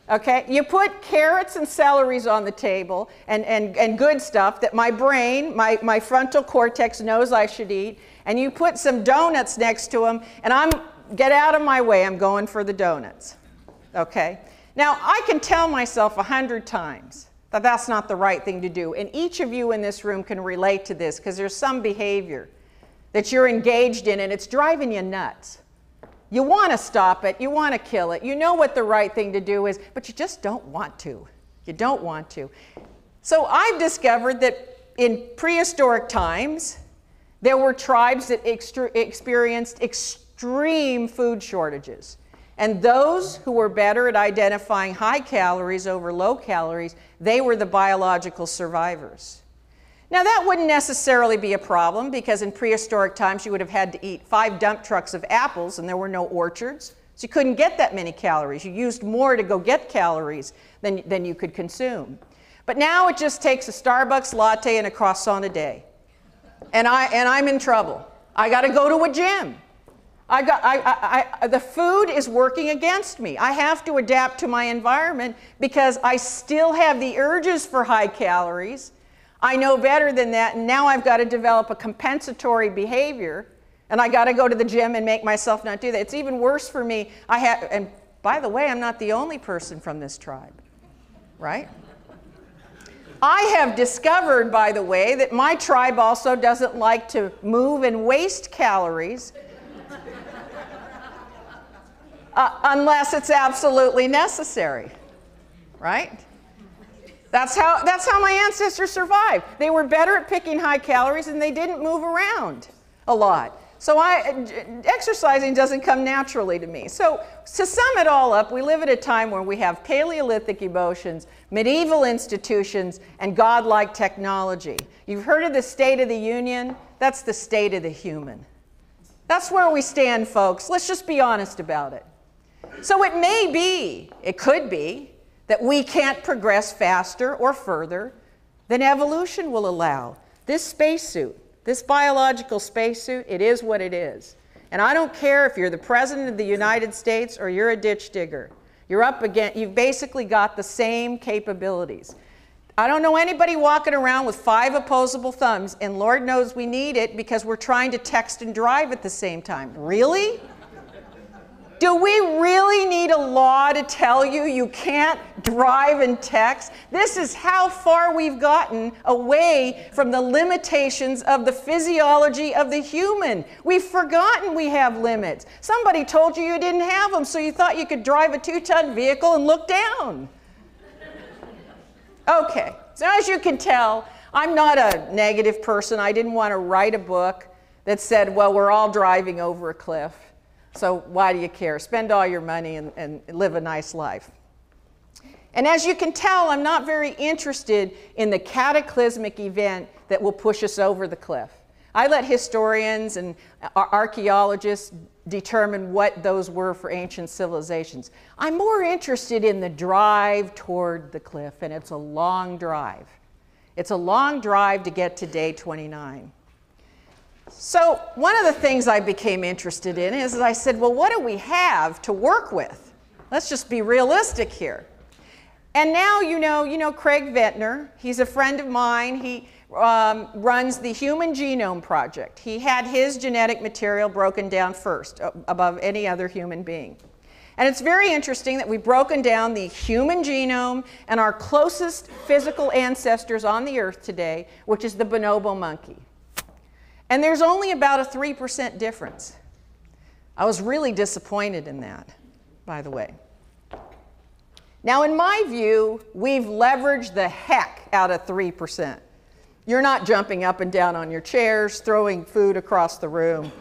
Okay? You put carrots and celeries on the table and good stuff that my brain, my frontal cortex knows I should eat, and you put some donuts next to them, and get out of my way, I'm going for the donuts. Okay? Now, I can tell myself 100 times that that's not the right thing to do. And each of you in this room can relate to this, because there's some behavior that you're engaged in and it's driving you nuts. You want to stop it. You want to kill it. You know what the right thing to do is, but you just don't want to. You don't want to. So I've discovered that in prehistoric times, there were tribes that experienced extreme food shortages. And those who were better at identifying high calories over low calories, they were the biological survivors. Now, that wouldn't necessarily be a problem, because in prehistoric times you would have had to eat 5 dump trucks of apples and there were no orchards. So you couldn't get that many calories. You used more to go get calories than you could consume. But now it just takes a Starbucks latte and a croissant a day. And I'm in trouble. I got to go to a gym. The food is working against me. I have to adapt to my environment because I still have the urges for high calories. I know better than that, and now I've got to develop a compensatory behavior, and I got to go to the gym and make myself not do that. It's even worse for me. And by the way, I'm not the only person from this tribe, right? I have discovered, by the way, that my tribe also doesn't like to move and waste calories unless it's absolutely necessary, right? That's how my ancestors survived. They were better at picking high calories, and they didn't move around a lot. So exercising doesn't come naturally to me. So to sum it all up, we live at a time where we have Paleolithic emotions, medieval institutions, and godlike technology. You've heard of the State of the Union? That's the state of the human. That's where we stand, folks. Let's just be honest about it. So it may be, it could be, that we can't progress faster or further than evolution will allow. This spacesuit, this biological spacesuit, it is what it is. And I don't care if you're the President of the United States or you're a ditch digger. You've basically got the same capabilities. I don't know anybody walking around with 5 opposable thumbs, and Lord knows we need it because we're trying to text and drive at the same time. Really? Do we really need a law to tell you you can't drive and text? This is how far we've gotten away from the limitations of the physiology of the human. We've forgotten we have limits. Somebody told you you didn't have them, so you thought you could drive a 2-ton vehicle and look down. Okay, so as you can tell, I'm not a negative person. I didn't want to write a book that said, well, we're all driving over a cliff, so why do you care? Spend all your money and live a nice life. And as you can tell, I'm not very interested in the cataclysmic event that will push us over the cliff. I let historians and archaeologists determine what those were for ancient civilizations. I'm more interested in the drive toward the cliff, and it's a long drive. It's a long drive to get to day 29. So one of the things I became interested in is I said, well, what do we have to work with? Let's just be realistic here. And now you know Craig Ventnor. He's a friend of mine. He runs the Human Genome Project. He had his genetic material broken down first, above any other human being. And it's very interesting that we've broken down the human genome and our closest physical ancestors on the earth today, which is the bonobo monkey. And there's only about a 3% difference. I was really disappointed in that, by the way. Now, in my view, we've leveraged the heck out of 3%. You're not jumping up and down on your chairs, throwing food across the room,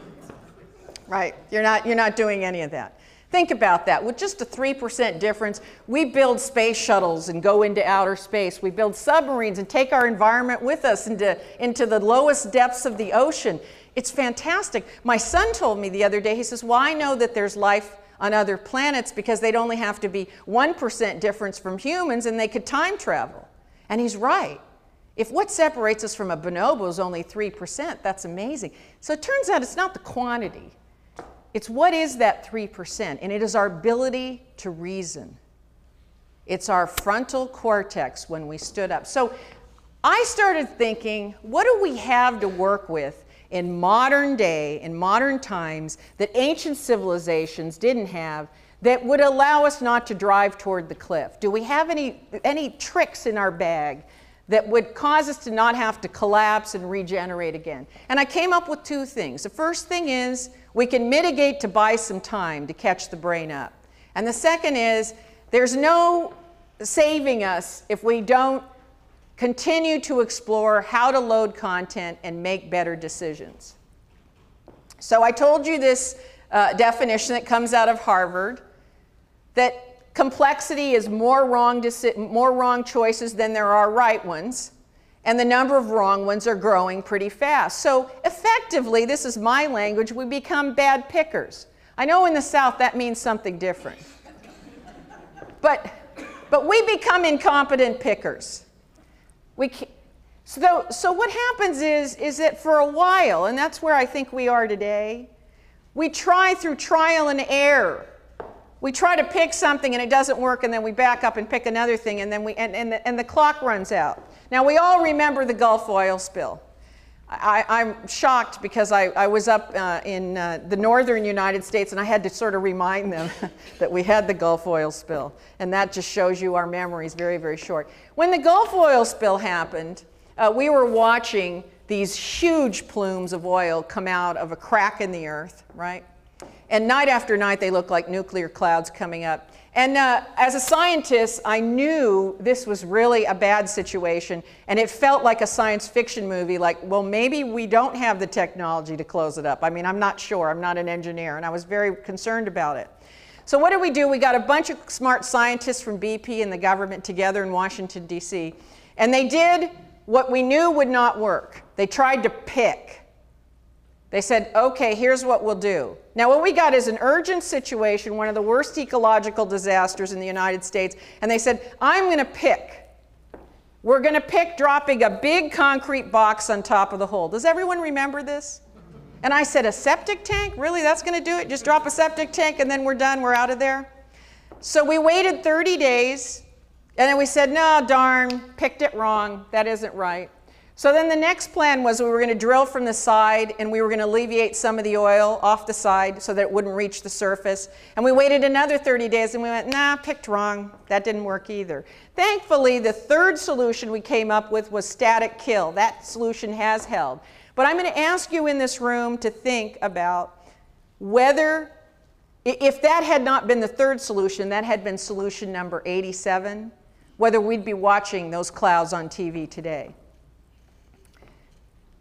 right? You're not doing any of that. Think about that. With just a 3% difference, we build space shuttles and go into outer space. We build submarines and take our environment with us into the lowest depths of the ocean. It's fantastic. My son told me the other day, he says, well, I know that there's life on other planets because they'd only have to be 1% difference from humans and they could time travel. And he's right. If what separates us from a bonobo is only 3%, that's amazing. So it turns out it's not the quantity. It's what is that 3%, and it is our ability to reason. It's our frontal cortex when we stood up. So I started thinking, what do we have to work with in modern day, in modern times, that ancient civilizations didn't have that would allow us not to drive toward the cliff? Do we have any tricks in our bag that would cause us to not have to collapse and regenerate again? And I came up with 2 things. The first thing is we can mitigate to buy some time to catch the brain up. And the second is there's no saving us if we don't continue to explore how to load content and make better decisions. So I told you this definition that comes out of Harvard, that complexity is more wrong choices than there are right ones, and the number of wrong ones are growing pretty fast. So effectively, this is my language, we become bad pickers. I know in the South that means something different. But we become incompetent pickers. So what happens is that for a while, and that's where I think we are today, we try through trial and error. We try to pick something and it doesn't work, and then we back up and pick another thing, and then and the clock runs out. Now, we all remember the Gulf oil spill. I'm shocked because I was up in the northern United States, and I had to sort of remind them that we had the Gulf oil spill. And that just shows you our memory is very, very short. When the Gulf oil spill happened, we were watching these huge plumes of oil come out of a crack in the earth, right? And night after night, they looked like nuclear clouds coming up. And as a scientist, I knew this was really a bad situation, and it felt like a science fiction movie, like, well, maybe we don't have the technology to close it up. I mean, I'm not sure. I'm not an engineer, and I was very concerned about it. So what did we do? We got a bunch of smart scientists from BP and the government together in Washington, D.C., and they did what we knew would not work. They tried to pick. They said, okay, here's what we'll do. Now, what we got is an urgent situation, one of the worst ecological disasters in the United States, and they said, I'm going to pick. We're going to pick dropping a big concrete box on top of the hole. Does everyone remember this? And I said, a septic tank? Really, that's going to do it? Just drop a septic tank and then we're done, we're out of there? So we waited 30 days, and then we said, no, darn, picked it wrong. That isn't right. So then the next plan was we were going to drill from the side and we were going to alleviate some of the oil off the side so that it wouldn't reach the surface. And we waited another 30 days and we went, nah, picked wrong. That didn't work either. Thankfully, the third solution we came up with was static kill. That solution has held. But I'm going to ask you in this room to think about whether, if that had not been the third solution, that had been solution number 87, whether we'd be watching those clouds on TV today.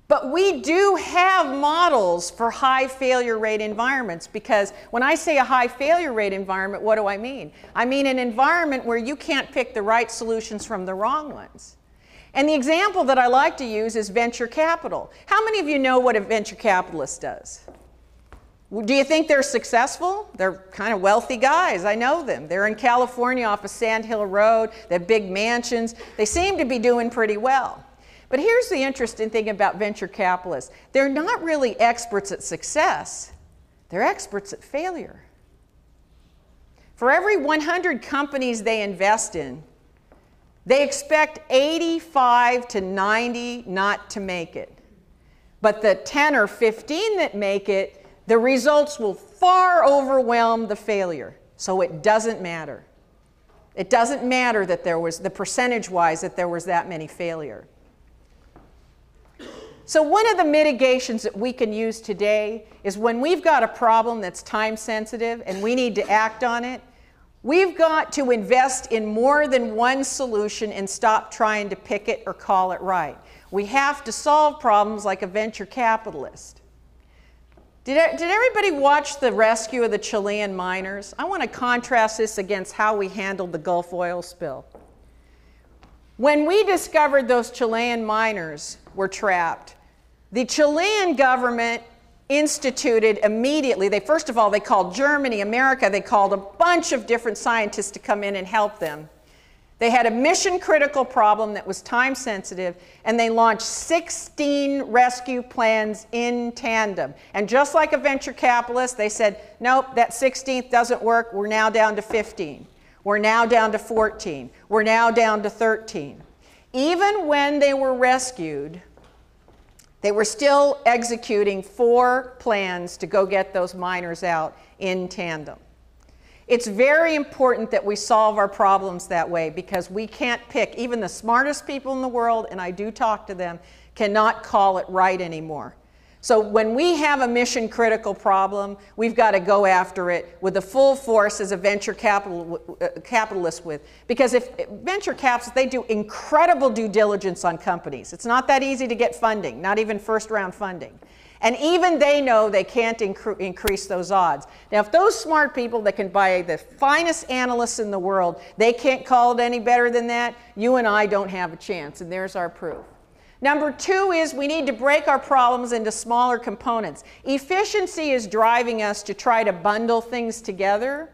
But we do have models for high failure rate environments, because when I say a high failure rate environment, what do I mean? I mean an environment where you can't pick the right solutions from the wrong ones. And the example that I like to use is venture capital. How many of you know what a venture capitalist does? Do you think they're successful? They're kind of wealthy guys. I know them. They're in California off of Sand Hill Road. They have big mansions. They seem to be doing pretty well. But here's the interesting thing about venture capitalists. They're not really experts at success. They're experts at failure. For every 100 companies they invest in, they expect 85 to 90 not to make it. But the 10 or 15 that make it, the results will far overwhelm the failure. So it doesn't matter. It doesn't matter that there was, the percentage-wise, that there was that many failure. So one of the mitigations that we can use today is when we've got a problem that's time sensitive and we need to act on it, we've got to invest in more than one solution and stop trying to pick it or call it right. We have to solve problems like a venture capitalist. Did everybody watch the rescue of the Chilean miners? I want to contrast this against how we handled the Gulf oil spill. When we discovered those Chilean miners were trapped, the Chilean government instituted immediately, first of all, they called Germany, America, they called a bunch of different scientists to come in and help them. They had a mission critical problem that was time sensitive, and they launched 16 rescue plans in tandem. And just like a venture capitalist, they said, nope, that 16th doesn't work, we're now down to 15. We're now down to 14. We're now down to 13. Even when they were rescued, they were still executing 4 plans to go get those miners out in tandem. It's very important that we solve our problems that way, because we can't pick, even the smartest people in the world, and I do talk to them, cannot call it right anymore. So when we have a mission critical problem, we've got to go after it with the full force as a venture capitalist with. Because if venture capitalists, they do incredible due diligence on companies. It's not that easy to get funding, not even first round funding. And even they know they can't increase those odds. Now, if those smart people that can buy the finest analysts in the world, they can't call it any better than that, you and I don't have a chance, and there's our proof. Number 2 is we need to break our problems into smaller components. Efficiency is driving us to try to bundle things together.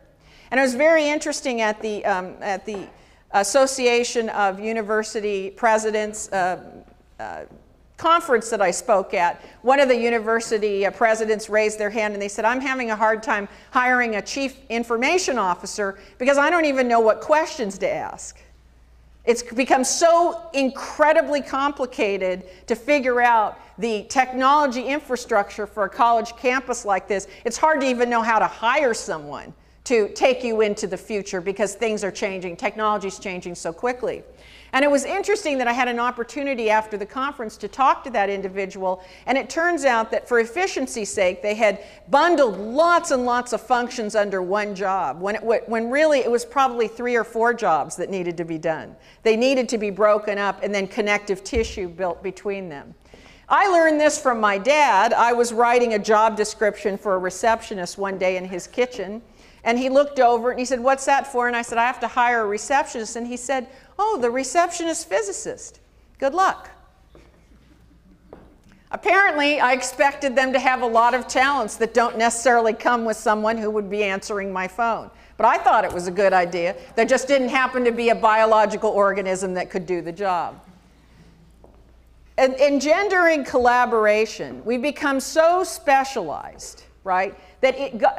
And it was very interesting at the Association of University Presidents conference that I spoke at. One of the university presidents raised their hand and they said, I'm having a hard time hiring a chief information officer because I don't even know what questions to ask. It's become so incredibly complicated to figure out the technology infrastructure for a college campus like this. It's hard to even know how to hire someone to take you into the future because things are changing, technology's changing so quickly. And it was interesting that I had an opportunity after the conference to talk to that individual, and it turns out that for efficiency's sake, they had bundled lots and lots of functions under one job, when really it was probably 3 or 4 jobs that needed to be done. They needed to be broken up and then connective tissue built between them. I learned this from my dad. I was writing a job description for a receptionist one day in his kitchen, and he looked over and he said, what's that for? And I said, I have to hire a receptionist. And he said, oh, the receptionist physicist. Good luck. Apparently, I expected them to have a lot of talents that don't necessarily come with someone who would be answering my phone. But I thought it was a good idea. There just didn't happen to be a biological organism that could do the job. Engendering collaboration, we become so specialized, right, that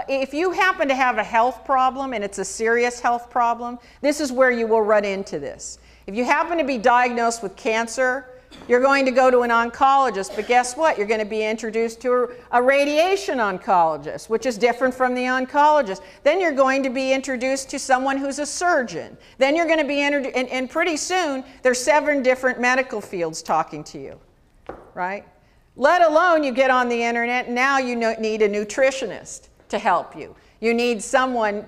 if you happen to have a health problem and it's a serious health problem, this is where you will run into this. If you happen to be diagnosed with cancer, You're going to go to an oncologist, but guess what? You're going to be introduced to a radiation oncologist, which is different from the oncologist. Then you're going to be introduced to someone who's a surgeon. Then you're going to be introduced, and pretty soon there's 7 different medical fields talking to you, right? Let alone you get on the internet, and now you need a nutritionist to help you. You need someone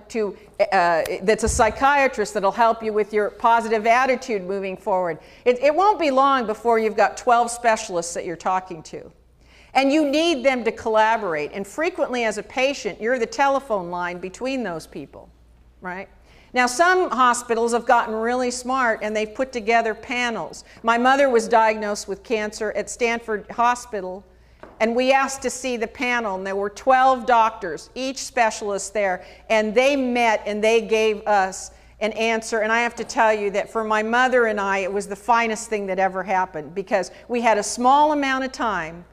that's a psychiatrist that'll help you with your positive attitude moving forward. It won't be long before you've got 12 specialists that you're talking to. And you need them to collaborate. And frequently as a patient, you're the telephone line between those people, right? Now, some hospitals have gotten really smart and they've put together panels. My mother was diagnosed with cancer at Stanford Hospital, and we asked to see the panel, and there were 12 doctors, each specialist there, and they met and they gave us an answer. And I have to tell you that for my mother and I, it was the finest thing that ever happened, because we had a small amount of time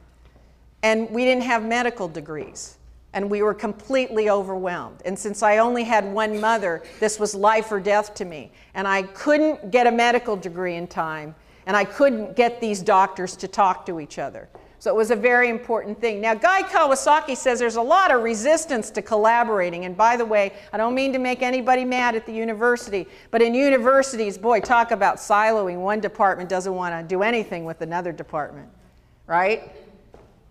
and we didn't have medical degrees, and we were completely overwhelmed. And since I only had one mother, this was life or death to me. And I couldn't get a medical degree in time, and I couldn't get these doctors to talk to each other. So it was a very important thing. Now, Guy Kawasaki says there's a lot of resistance to collaborating. And by the way, I don't mean to make anybody mad at the university, but in universities, boy, talk about siloing. One department doesn't want to do anything with another department, right?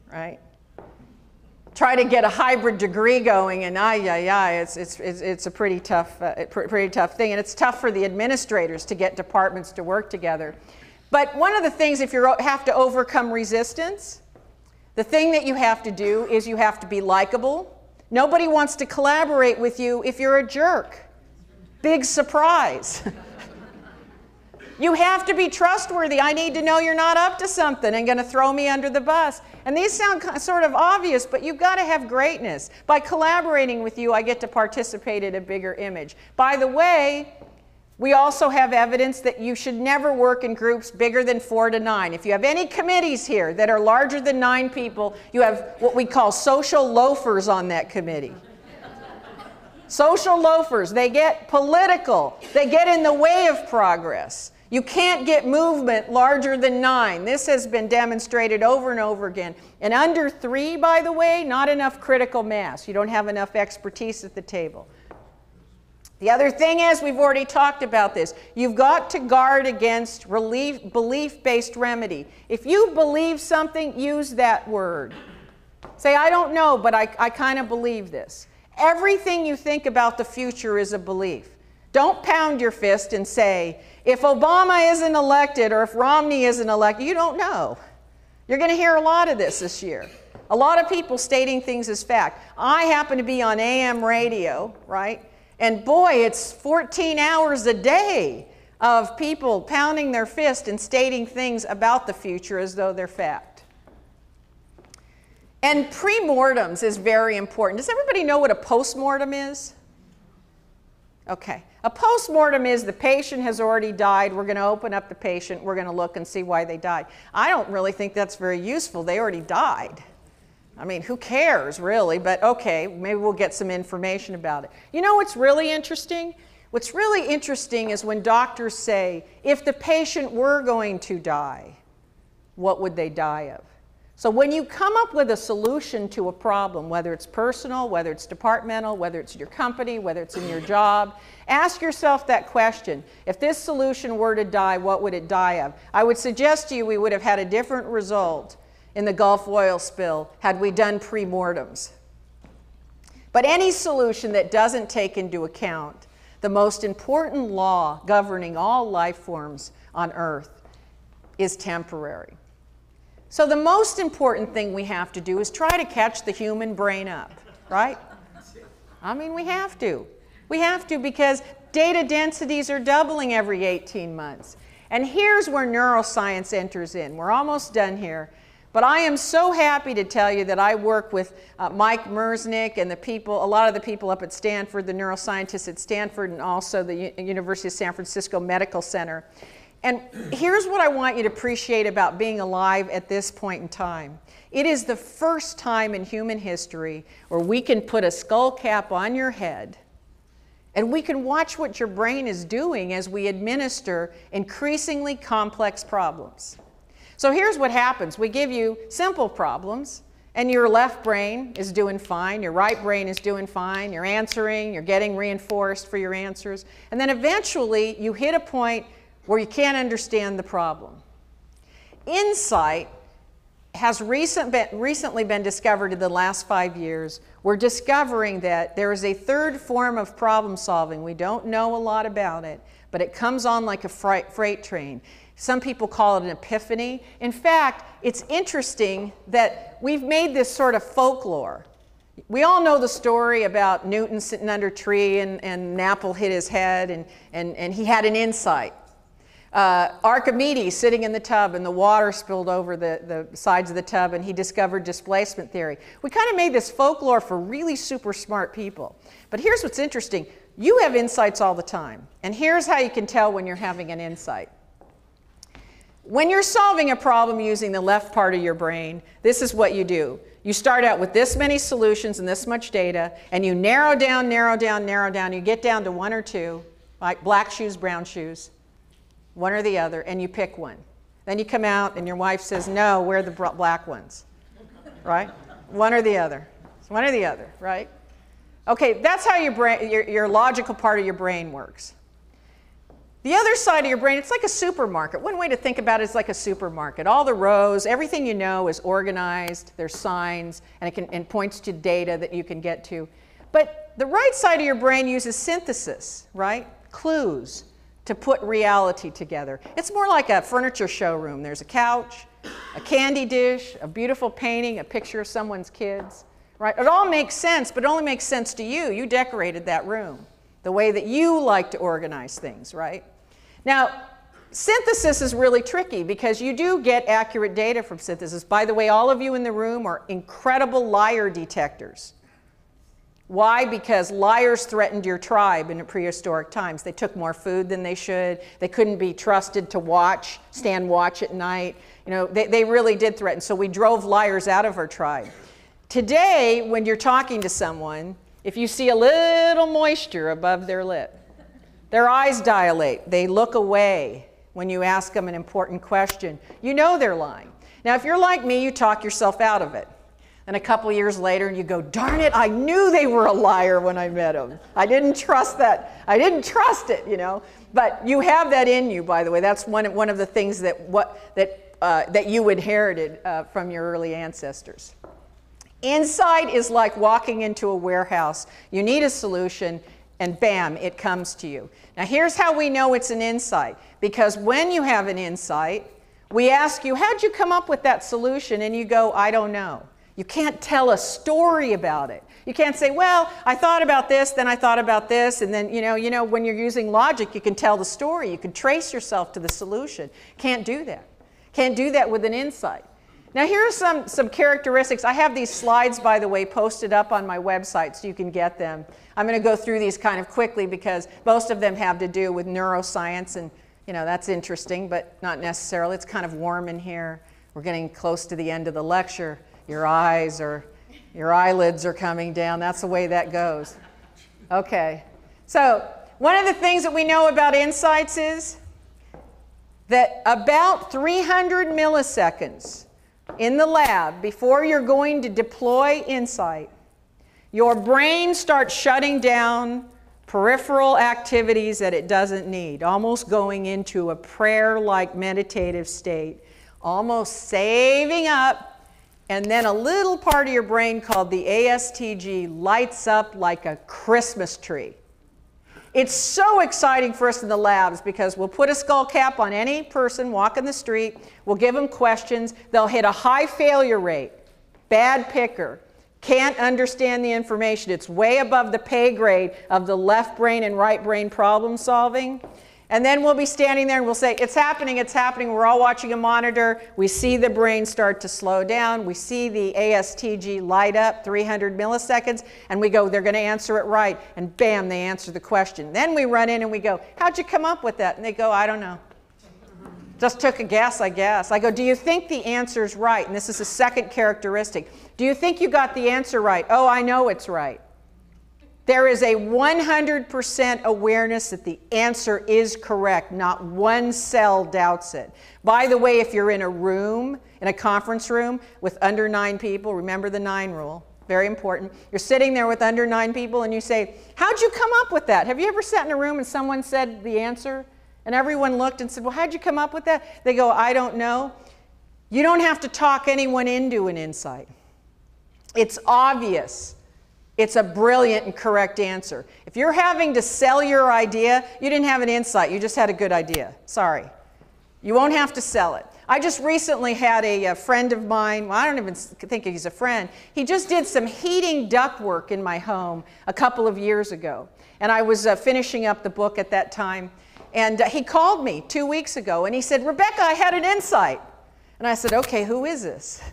Right? Try to get a hybrid degree going, and it's a pretty tough thing. And it's tough for the administrators to get departments to work together. But one of the things, if you have to overcome resistance, the thing that you have to do is you have to be likable. Nobody wants to collaborate with you if you're a jerk. Big surprise. You have to be trustworthy. I need to know you're not up to something and going to throw me under the bus. And these sound sort of obvious, but you've got to have greatness. By collaborating with you, I get to participate in a bigger image. By the way, we also have evidence that you should never work in groups bigger than 4 to 9. If you have any committees here that are larger than 9 people, you have what we call social loafers on that committee. Social loafers, they get political. They get in the way of progress. You can't get movement larger than 9. This has been demonstrated over and over again. And under 3, by the way, not enough critical mass. You don't have enough expertise at the table. The other thing is, we've already talked about this, you've got to guard against belief-based remedy. If you believe something, use that word. Say, I don't know, but I kind of believe this. Everything you think about the future is a belief. Don't pound your fist and say, if Obama isn't elected or if Romney isn't elected, you don't know. You're going to hear a lot of this year. A lot of people stating things as fact. I happen to be on AM radio, right? And boy, it's 14 hours a day of people pounding their fist and stating things about the future as though they're fact. And pre-mortems is very important. Does everybody know what a post-mortem is? Okay. A post-mortem is the patient has already died. We're going to open up the patient. We're going to look and see why they died. I don't really think that's very useful. They already died. I mean, who cares, really? But okay, maybe we'll get some information about it. You know what's really interesting? What's really interesting is when doctors say, if the patient were going to die, what would they die of? So when you come up with a solution to a problem, whether it's personal, whether it's departmental, whether it's your company, whether it's in your job, ask yourself that question. If this solution were to die, what would it die of? I would suggest to you we would have had a different result in the Gulf oil spill had we done pre-mortems. But any solution that doesn't take into account the most important law governing all life forms on Earth is temporary. So the most important thing we have to do is try to catch the human brain up, right? I mean, we have to. We have to, because data densities are doubling every 18 months. And here's where neuroscience enters in. We're almost done here. But I am so happy to tell you that I work with Mike Merznick and the people, a lot of the people up at Stanford, the neuroscientists at Stanford, and also the University of San Francisco Medical Center. And here's what I want you to appreciate about being alive at this point in time. It is the first time in human history where we can put a skull cap on your head and we can watch what your brain is doing as we administer increasingly complex problems. So here's what happens. We give you simple problems, and your left brain is doing fine, your right brain is doing fine, you're answering, you're getting reinforced for your answers, and then eventually you hit a point where you can't understand the problem. Insight has recently been discovered in the last 5 years. We're discovering that there is a third form of problem solving. We don't know a lot about it, but it comes on like a freight train. Some people call it an epiphany. In fact, it's interesting that we've made this sort of folklore. We all know the story about Newton sitting under a tree and an apple hit his head and he had an insight. Archimedes sitting in the tub and the water spilled over the sides of the tub and he discovered displacement theory. We kind of made this folklore for really super smart people. But here's what's interesting. You have insights all the time. And here's how you can tell when you're having an insight. When you're solving a problem using the left part of your brain, this is what you do. You start out with this many solutions and this much data, and you narrow down, narrow down, narrow down. You get down to one or two, like black shoes, brown shoes, one or the other, and you pick one. Then you come out and your wife says, no, we're the black ones, right? One or the other. One or the other, right? Okay, that's how your brain, your logical part of your brain works. The other side of your brain, it's like a supermarket. One way to think about it is like a supermarket. All the rows, everything you know is organized, there's signs, and it points to data that you can get to. But the right side of your brain uses synthesis, right? Clues to put reality together. It's more like a furniture showroom. There's a couch, a candy dish, a beautiful painting, a picture of someone's kids, right? It all makes sense, but it only makes sense to you. You decorated that room the way that you like to organize things, right? Now, synthesis is really tricky because you do get accurate data from synthesis. By the way, all of you in the room are incredible liar detectors. Why? Because liars threatened your tribe in prehistoric times. They took more food than they should. They couldn't be trusted to stand watch at night. You know, they really did threaten. So we drove liars out of our tribe. Today, when you're talking to someone, if you see a little moisture above their lip, their eyes dilate, they look away when you ask them an important question, you know they're lying. Now, if you're like me, you talk yourself out of it. And a couple years later, you go, darn it, I knew they were a liar when I met them. I didn't trust that. I didn't trust it, you know. But you have that in you, by the way. That's one of the things that you inherited from your early ancestors. Insight is like walking into a warehouse. You need a solution, and bam, it comes to you. Now, here's how we know it's an insight. Because when you have an insight, we ask you, how'd you come up with that solution? And you go, I don't know. You can't tell a story about it. You can't say, well, I thought about this, then I thought about this, and then, you know, when you're using logic, you can tell the story. You can trace yourself to the solution. Can't do that. Can't do that with an insight. Now, here are some characteristics. I have these slides, by the way, posted up on my website so you can get them. I'm going to go through these kind of quickly because most of them have to do with neuroscience, and you know, that's interesting, but not necessarily. It's kind of warm in here. We're getting close to the end of the lecture. Your eyelids are coming down. That's the way that goes. Okay. So one of the things that we know about insights is that about 300 milliseconds in the lab, before you're going to deploy insight, your brain starts shutting down peripheral activities that it doesn't need, almost going into a prayer-like meditative state, almost saving up, and then a little part of your brain called the ASTG lights up like a Christmas tree. It's so exciting for us in the labs because we'll put a skull cap on any person walking the street, we'll give them questions, they'll hit a high failure rate, bad picker, can't understand the information, it's way above the pay grade of the left brain and right brain problem solving. And then we'll be standing there and we'll say, it's happening, we're all watching a monitor, we see the brain start to slow down, we see the ASTG light up 300 milliseconds, and we go, they're going to answer it right, and bam, they answer the question. Then we run in and we go, how'd you come up with that? And they go, I don't know. Just took a guess, I guess. I go, do you think the answer's right? And this is the second characteristic. Do you think you got the answer right? Oh, I know it's right. There is a 100% awareness that the answer is correct. Not one cell doubts it. By the way, if you're in a room, in a conference room with under 9 people, remember the 9 rule, very important. You're sitting there with under 9 people and you say, how'd you come up with that? Have you ever sat in a room and someone said the answer? And everyone looked and said, well, how'd you come up with that? They go, I don't know. You don't have to talk anyone into an insight. It's obvious. It's a brilliant and correct answer. If you're having to sell your idea, you didn't have an insight. You just had a good idea. Sorry. You won't have to sell it. I just recently had a friend of mine, well, I don't even think he's a friend. He just did some heating ductwork in my home a couple of years ago. And I was finishing up the book at that time. And he called me 2 weeks ago and he said, Rebecca, I had an insight. And I said, okay, who is this?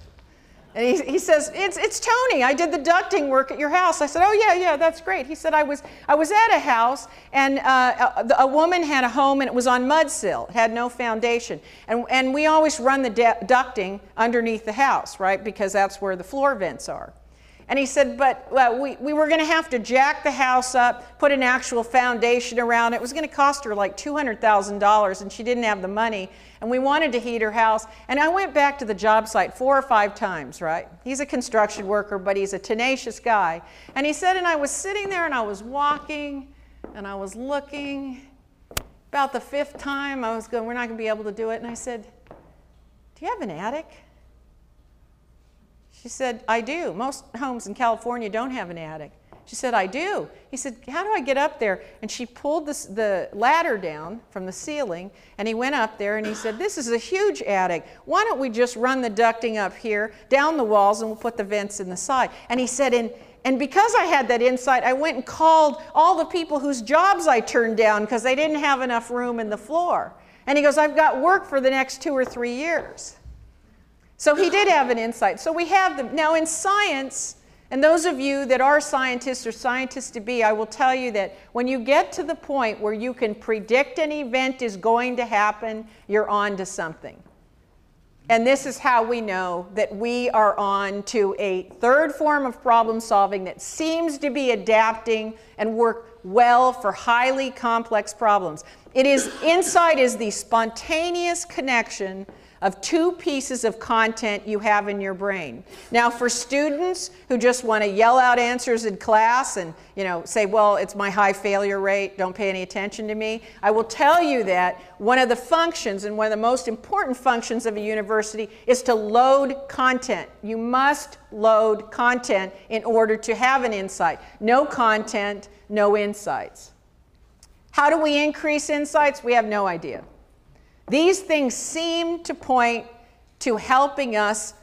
And he says, it's Tony. I did the ducting work at your house. I said, oh, yeah, that's great. He said, I was at a house, and a woman had a home, and it was on mud sill. It had no foundation. And we always run the ducting underneath the house, right, because that's where the floor vents are. And he said, but we were going to have to jack the house up, put an actual foundation around it. It was going to cost her like $200,000, and she didn't have the money. And we wanted to heat her house. And I went back to the job site 4 or 5 times, right? He's a construction worker, but he's a tenacious guy. And he said, and I was sitting there, and I was walking, and I was looking. About the 5th time, I was going, we're not going to be able to do it. And I said, do you have an attic? She said, I do. Most homes in California don't have an attic. She said, I do. He said, how do I get up there? And she pulled the ladder down from the ceiling, and he went up there, and he said, this is a huge attic. Why don't we just run the ducting up here, down the walls, and we'll put the vents in the side? And he said, and because I had that insight, I went and called all the people whose jobs I turned down because they didn't have enough room in the floor. And he goes, I've got work for the next 2 or 3 years. So he did have an insight. So we have them. Now in science, and those of you that are scientists or scientists to be, I will tell you that when you get to the point where you can predict an event is going to happen, you're on to something. And this is how we know that we are on to a third form of problem solving that seems to be adapting and work well for highly complex problems. Insight is the spontaneous connection of 2 pieces of content you have in your brain. Now for students who just want to yell out answers in class and say, well, it's my high failure rate, don't pay any attention to me, I will tell you that one of the functions and one of the most important functions of a university is to load content. You must load content in order to have an insight. No content, no insights. How do we increase insights? We have no idea. These things seem to point to helping us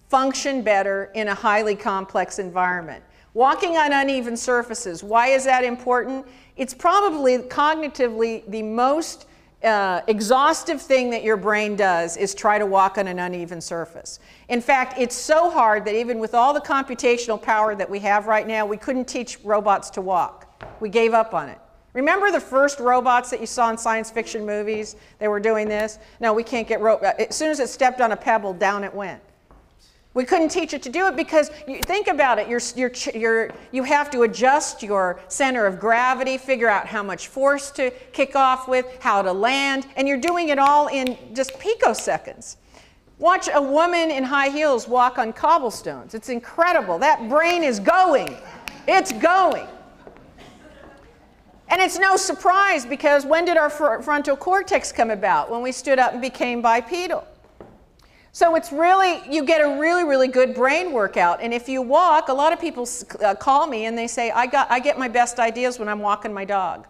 function better in a highly complex environment. Walking on uneven surfaces, why is that important? It's probably cognitively the most exhaustive thing that your brain does is try to walk on an uneven surface. In fact, it's so hard that even with all the computational power that we have right now, we couldn't teach robots to walk. We gave up on it. Remember the first robots that you saw in science fiction movies? They were doing this. No, we can't get robots. As soon as it stepped on a pebble, down it went. We couldn't teach it to do it because, think about it, you have to adjust your center of gravity, figure out how much force to kick off with, how to land, and you're doing it all in just picoseconds. Watch a woman in high heels walk on cobblestones. It's incredible. That brain is going. It's going. And it's no surprise because when did our frontal cortex come about? When we stood up and became bipedal. So it's really, you get a really, really good brain workout. And if you walk, a lot of people call me and they say, I get my best ideas when I'm walking my dog.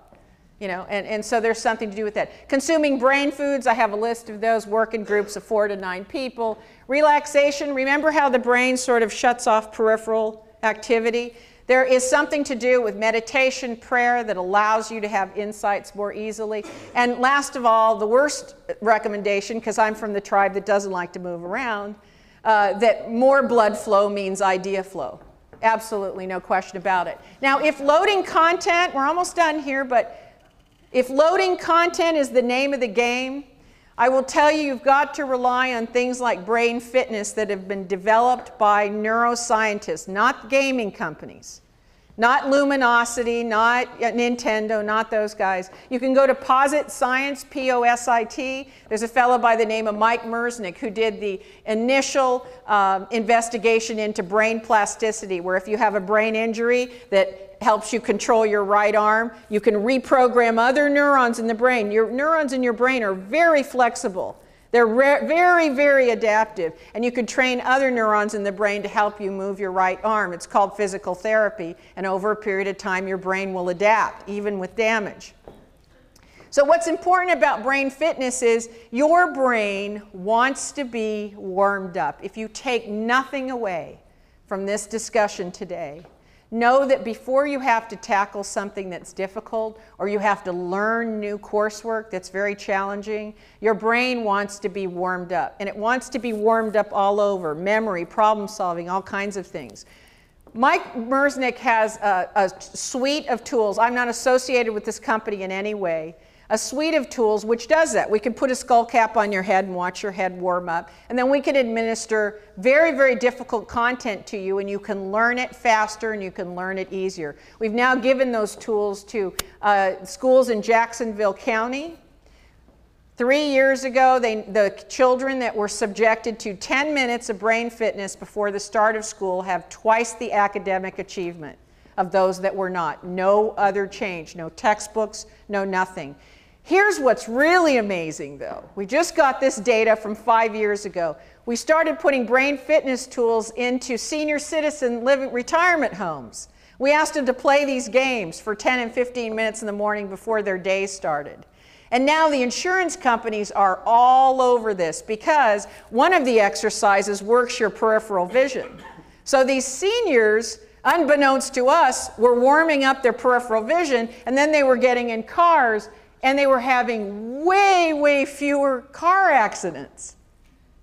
And so there's something to do with that. Consuming brain foods, I have a list of those, work in groups of 4 to 9 people. Relaxation, remember how the brain sort of shuts off peripheral activity? There is something to do with meditation, prayer that allows you to have insights more easily. And last of all, the worst recommendation, because I'm from the tribe that doesn't like to move around, that more blood flow means idea flow. Absolutely, no question about it. Now, if loading content, we're almost done here, but if loading content is the name of the game, I will tell you, you've got to rely on things like brain fitness that have been developed by neuroscientists, not gaming companies. Not Luminosity, not Nintendo, not those guys. You can go to Posit Science, P-O-S-I-T. There's a fellow by the name of Mike Mersnick who did the initial investigation into brain plasticity, where if you have a brain injury that helps you control your right arm, you can reprogram other neurons in the brain. Your neurons in your brain are very flexible. They're very, very adaptive, and you can train other neurons in the brain to help you move your right arm. It's called physical therapy, and over a period of time, your brain will adapt, even with damage. So what's important about brain fitness is your brain wants to be warmed up. If you take nothing away from this discussion today, know that before you have to tackle something that's difficult or you have to learn new coursework that's very challenging, your brain wants to be warmed up. And it wants to be warmed up all over: memory, problem solving, all kinds of things. Mike Mersnick has a suite of tools. I'm not associated with this company in any way. A suite of tools which does that. We can put a skull cap on your head and watch your head warm up, and then we can administer very, very difficult content to you, and you can learn it faster and you can learn it easier. We've now given those tools to schools in Jacksonville County. 3 years ago, the children that were subjected to 10 minutes of brain fitness before the start of school have twice the academic achievement of those that were not. No other change, no textbooks, no nothing. Here's what's really amazing, though. We just got this data from 5 years ago. We started putting brain fitness tools into senior citizen retirement homes. We asked them to play these games for 10 and 15 minutes in the morning before their day started. And now the insurance companies are all over this because one of the exercises works your peripheral vision. So these seniors, unbeknownst to us, were warming up their peripheral vision, and then they were getting in cars and they were having way, way fewer car accidents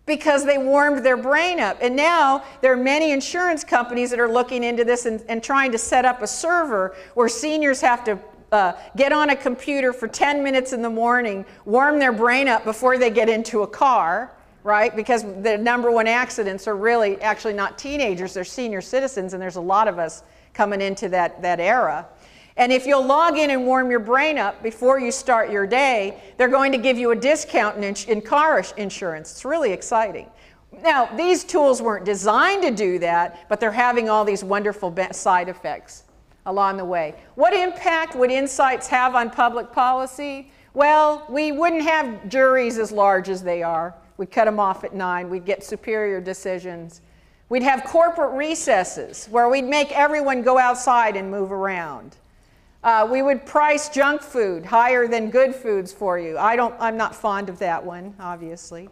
because they warmed their brain up. And now there are many insurance companies that are looking into this and trying to set up a server where seniors have to get on a computer for 10 minutes in the morning, warm their brain up before they get into a car, right? Because the #1 accidents are really actually not teenagers, they're senior citizens, and there's a lot of us coming into that era. And if you'll log in and warm your brain up before you start your day, they're going to give you a discount in car insurance. It's really exciting. Now, these tools weren't designed to do that, but they're having all these wonderful side effects along the way. What impact would insights have on public policy? Well, we wouldn't have juries as large as they are. We'd cut them off at 9. We'd get superior decisions. We'd have corporate recesses where we'd make everyone go outside and move around. We would price junk food higher than good foods for you. I'm not fond of that one, obviously.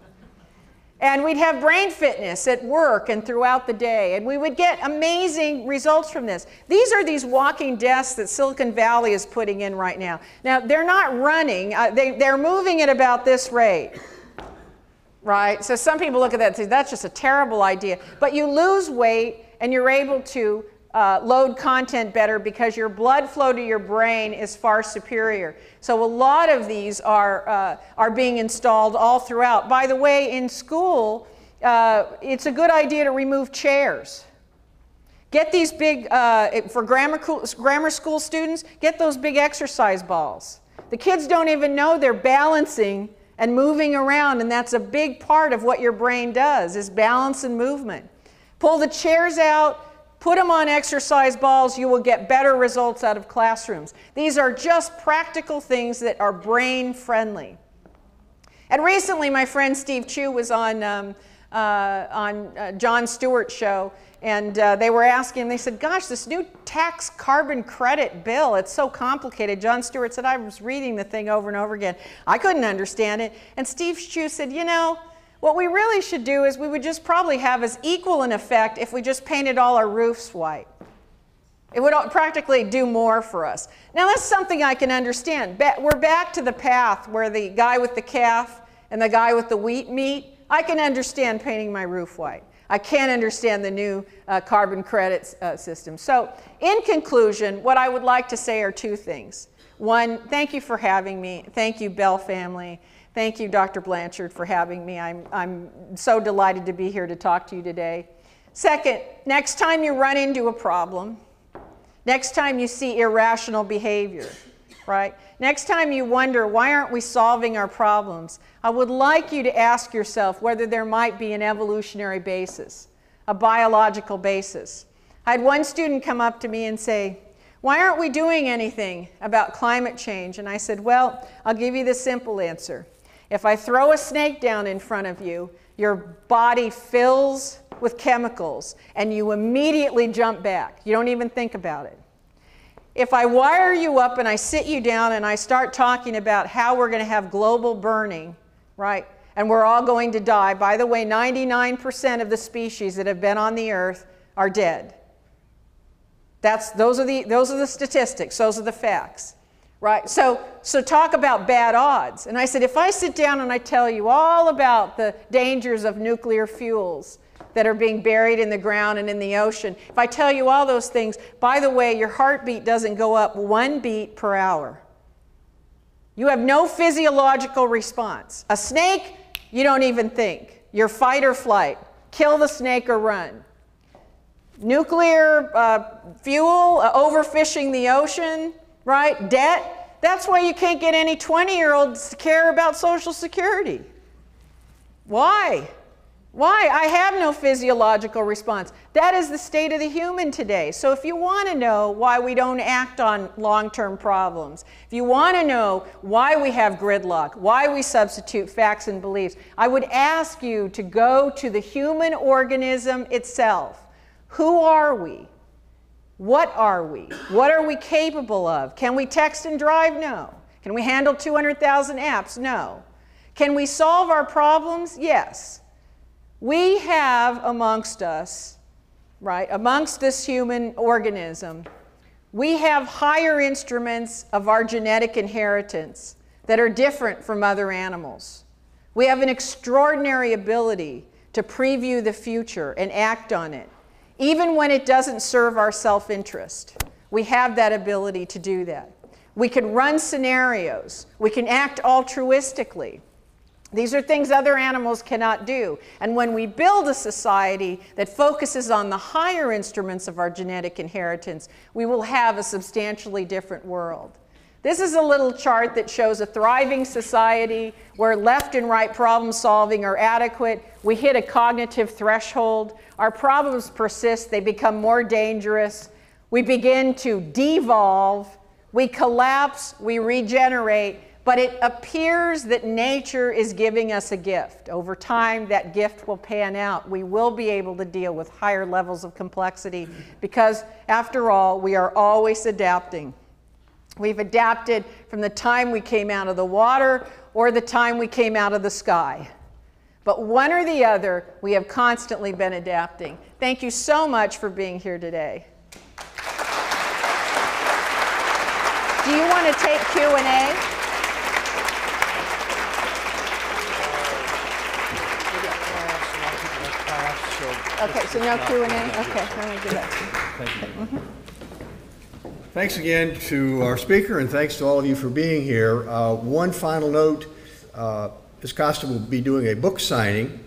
And we'd have brain fitness at work and throughout the day. And we would get amazing results from this. These are these walking desks that Silicon Valley is putting in right now. Now, they're not running. They're moving at about this rate. Right? So some people look at that and say, that's just a terrible idea. But you lose weight and you're able to load content better because your blood flow to your brain is far superior. So a lot of these are being installed all throughout. By the way, in school, it's a good idea to remove chairs. Get these big, for grammar school students, get those big exercise balls. The kids don't even know they're balancing and moving around, and that's a big part of what your brain does, is balance and movement. Pull the chairs out, put them on exercise balls, you will get better results out of classrooms. These are just practical things that are brain friendly. And recently my friend Steve Chu was on Jon Stewart's show, and they were asking, they said, gosh, this new tax carbon credit bill, it's so complicated. Jon Stewart said, I was reading the thing over and over again. I couldn't understand it. And Steve Chu said, you know, what we really should do is we would just probably have as equal an effect if we just painted all our roofs white. It would practically do more for us. Now that's something I can understand. We're back to the path where the guy with the calf and the guy with the wheat meat, I can understand painting my roof white. I can't understand the new carbon credits system. So in conclusion, what I would like to say are two things. One, thank you for having me. Thank you, Bell family. Thank you, Dr. Blanchard, for having me. I'm so delighted to be here to talk to you today. Second, next time you run into a problem, Next time you see irrational behavior, right? Next time you wonder, why aren't we solving our problems? I would like you to ask yourself whether there might be an evolutionary basis, a biological basis. I had one student come up to me and say, why aren't we doing anything about climate change? And I said, well, I'll give you the simple answer. If I throw a snake down in front of you, your body fills with chemicals and you immediately jump back. You don't even think about it. If I wire you up and I sit you down and I start talking about how we're going to have global burning, right, and we're all going to die. By the way, 99% of the species that have been on the earth are dead. Those are the statistics, those are the facts, right? So talk about bad odds. And I said, if I sit down and I tell you all about the dangers of nuclear fuels that are being buried in the ground and in the ocean, if I tell you all those things, by the way, your heartbeat doesn't go up 1 beat per hour. You have no physiological response. A snake, you don't even think. You're fight or flight. Kill the snake or run. Nuclear fuel, overfishing the ocean, right? Debt. That's why you can't get any 20-year-olds to care about Social Security. Why? Why? I have no physiological response. That is the state of the human today. So if you want to know why we don't act on long-term problems, if you want to know why we have gridlock, why we substitute facts and beliefs, I would ask you to go to the human organism itself. Who are we? What are we? What are we capable of? Can we text and drive? No. Can we handle 200,000 apps? No. Can we solve our problems? Yes. We have amongst us, right, amongst this human organism, we have higher instruments of our genetic inheritance that are different from other animals. We have an extraordinary ability to preview the future and act on it, even when it doesn't serve our self-interest. We have that ability to do that. We can run scenarios. We can act altruistically. These are things other animals cannot do. And when we build a society that focuses on the higher instruments of our genetic inheritance, we will have a substantially different world. This is a little chart that shows a thriving society where left and right problem solving are adequate. We hit a cognitive threshold. Our problems persist. They become more dangerous. We begin to devolve. We collapse. We regenerate. But it appears that nature is giving us a gift. Over time, that gift will pan out. We will be able to deal with higher levels of complexity because, after all, we are always adapting. We've adapted from the time we came out of the water or the time we came out of the sky. But one or the other, we have constantly been adapting. Thank you so much for being here today. Do you want to take Q&A? Okay, so no Q&A? Okay, let me do that. Thank you. Thanks again to our speaker, and thanks to all of you for being here. One final note, Ms. Costa will be doing a book signing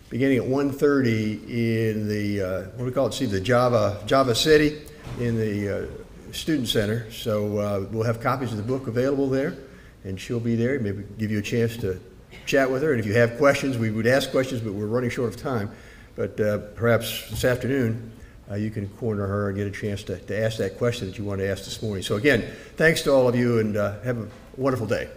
beginning at 1:30 in the, what do we call it, the Java City in the Student Center. So we'll have copies of the book available there, and she'll be there. Maybe give you a chance to chat with her, and if you have questions, we would ask questions, but we're running short of time. But perhaps this afternoon, you can corner her and get a chance to ask that question that you wanted to ask this morning. So again, thanks to all of you, and have a wonderful day.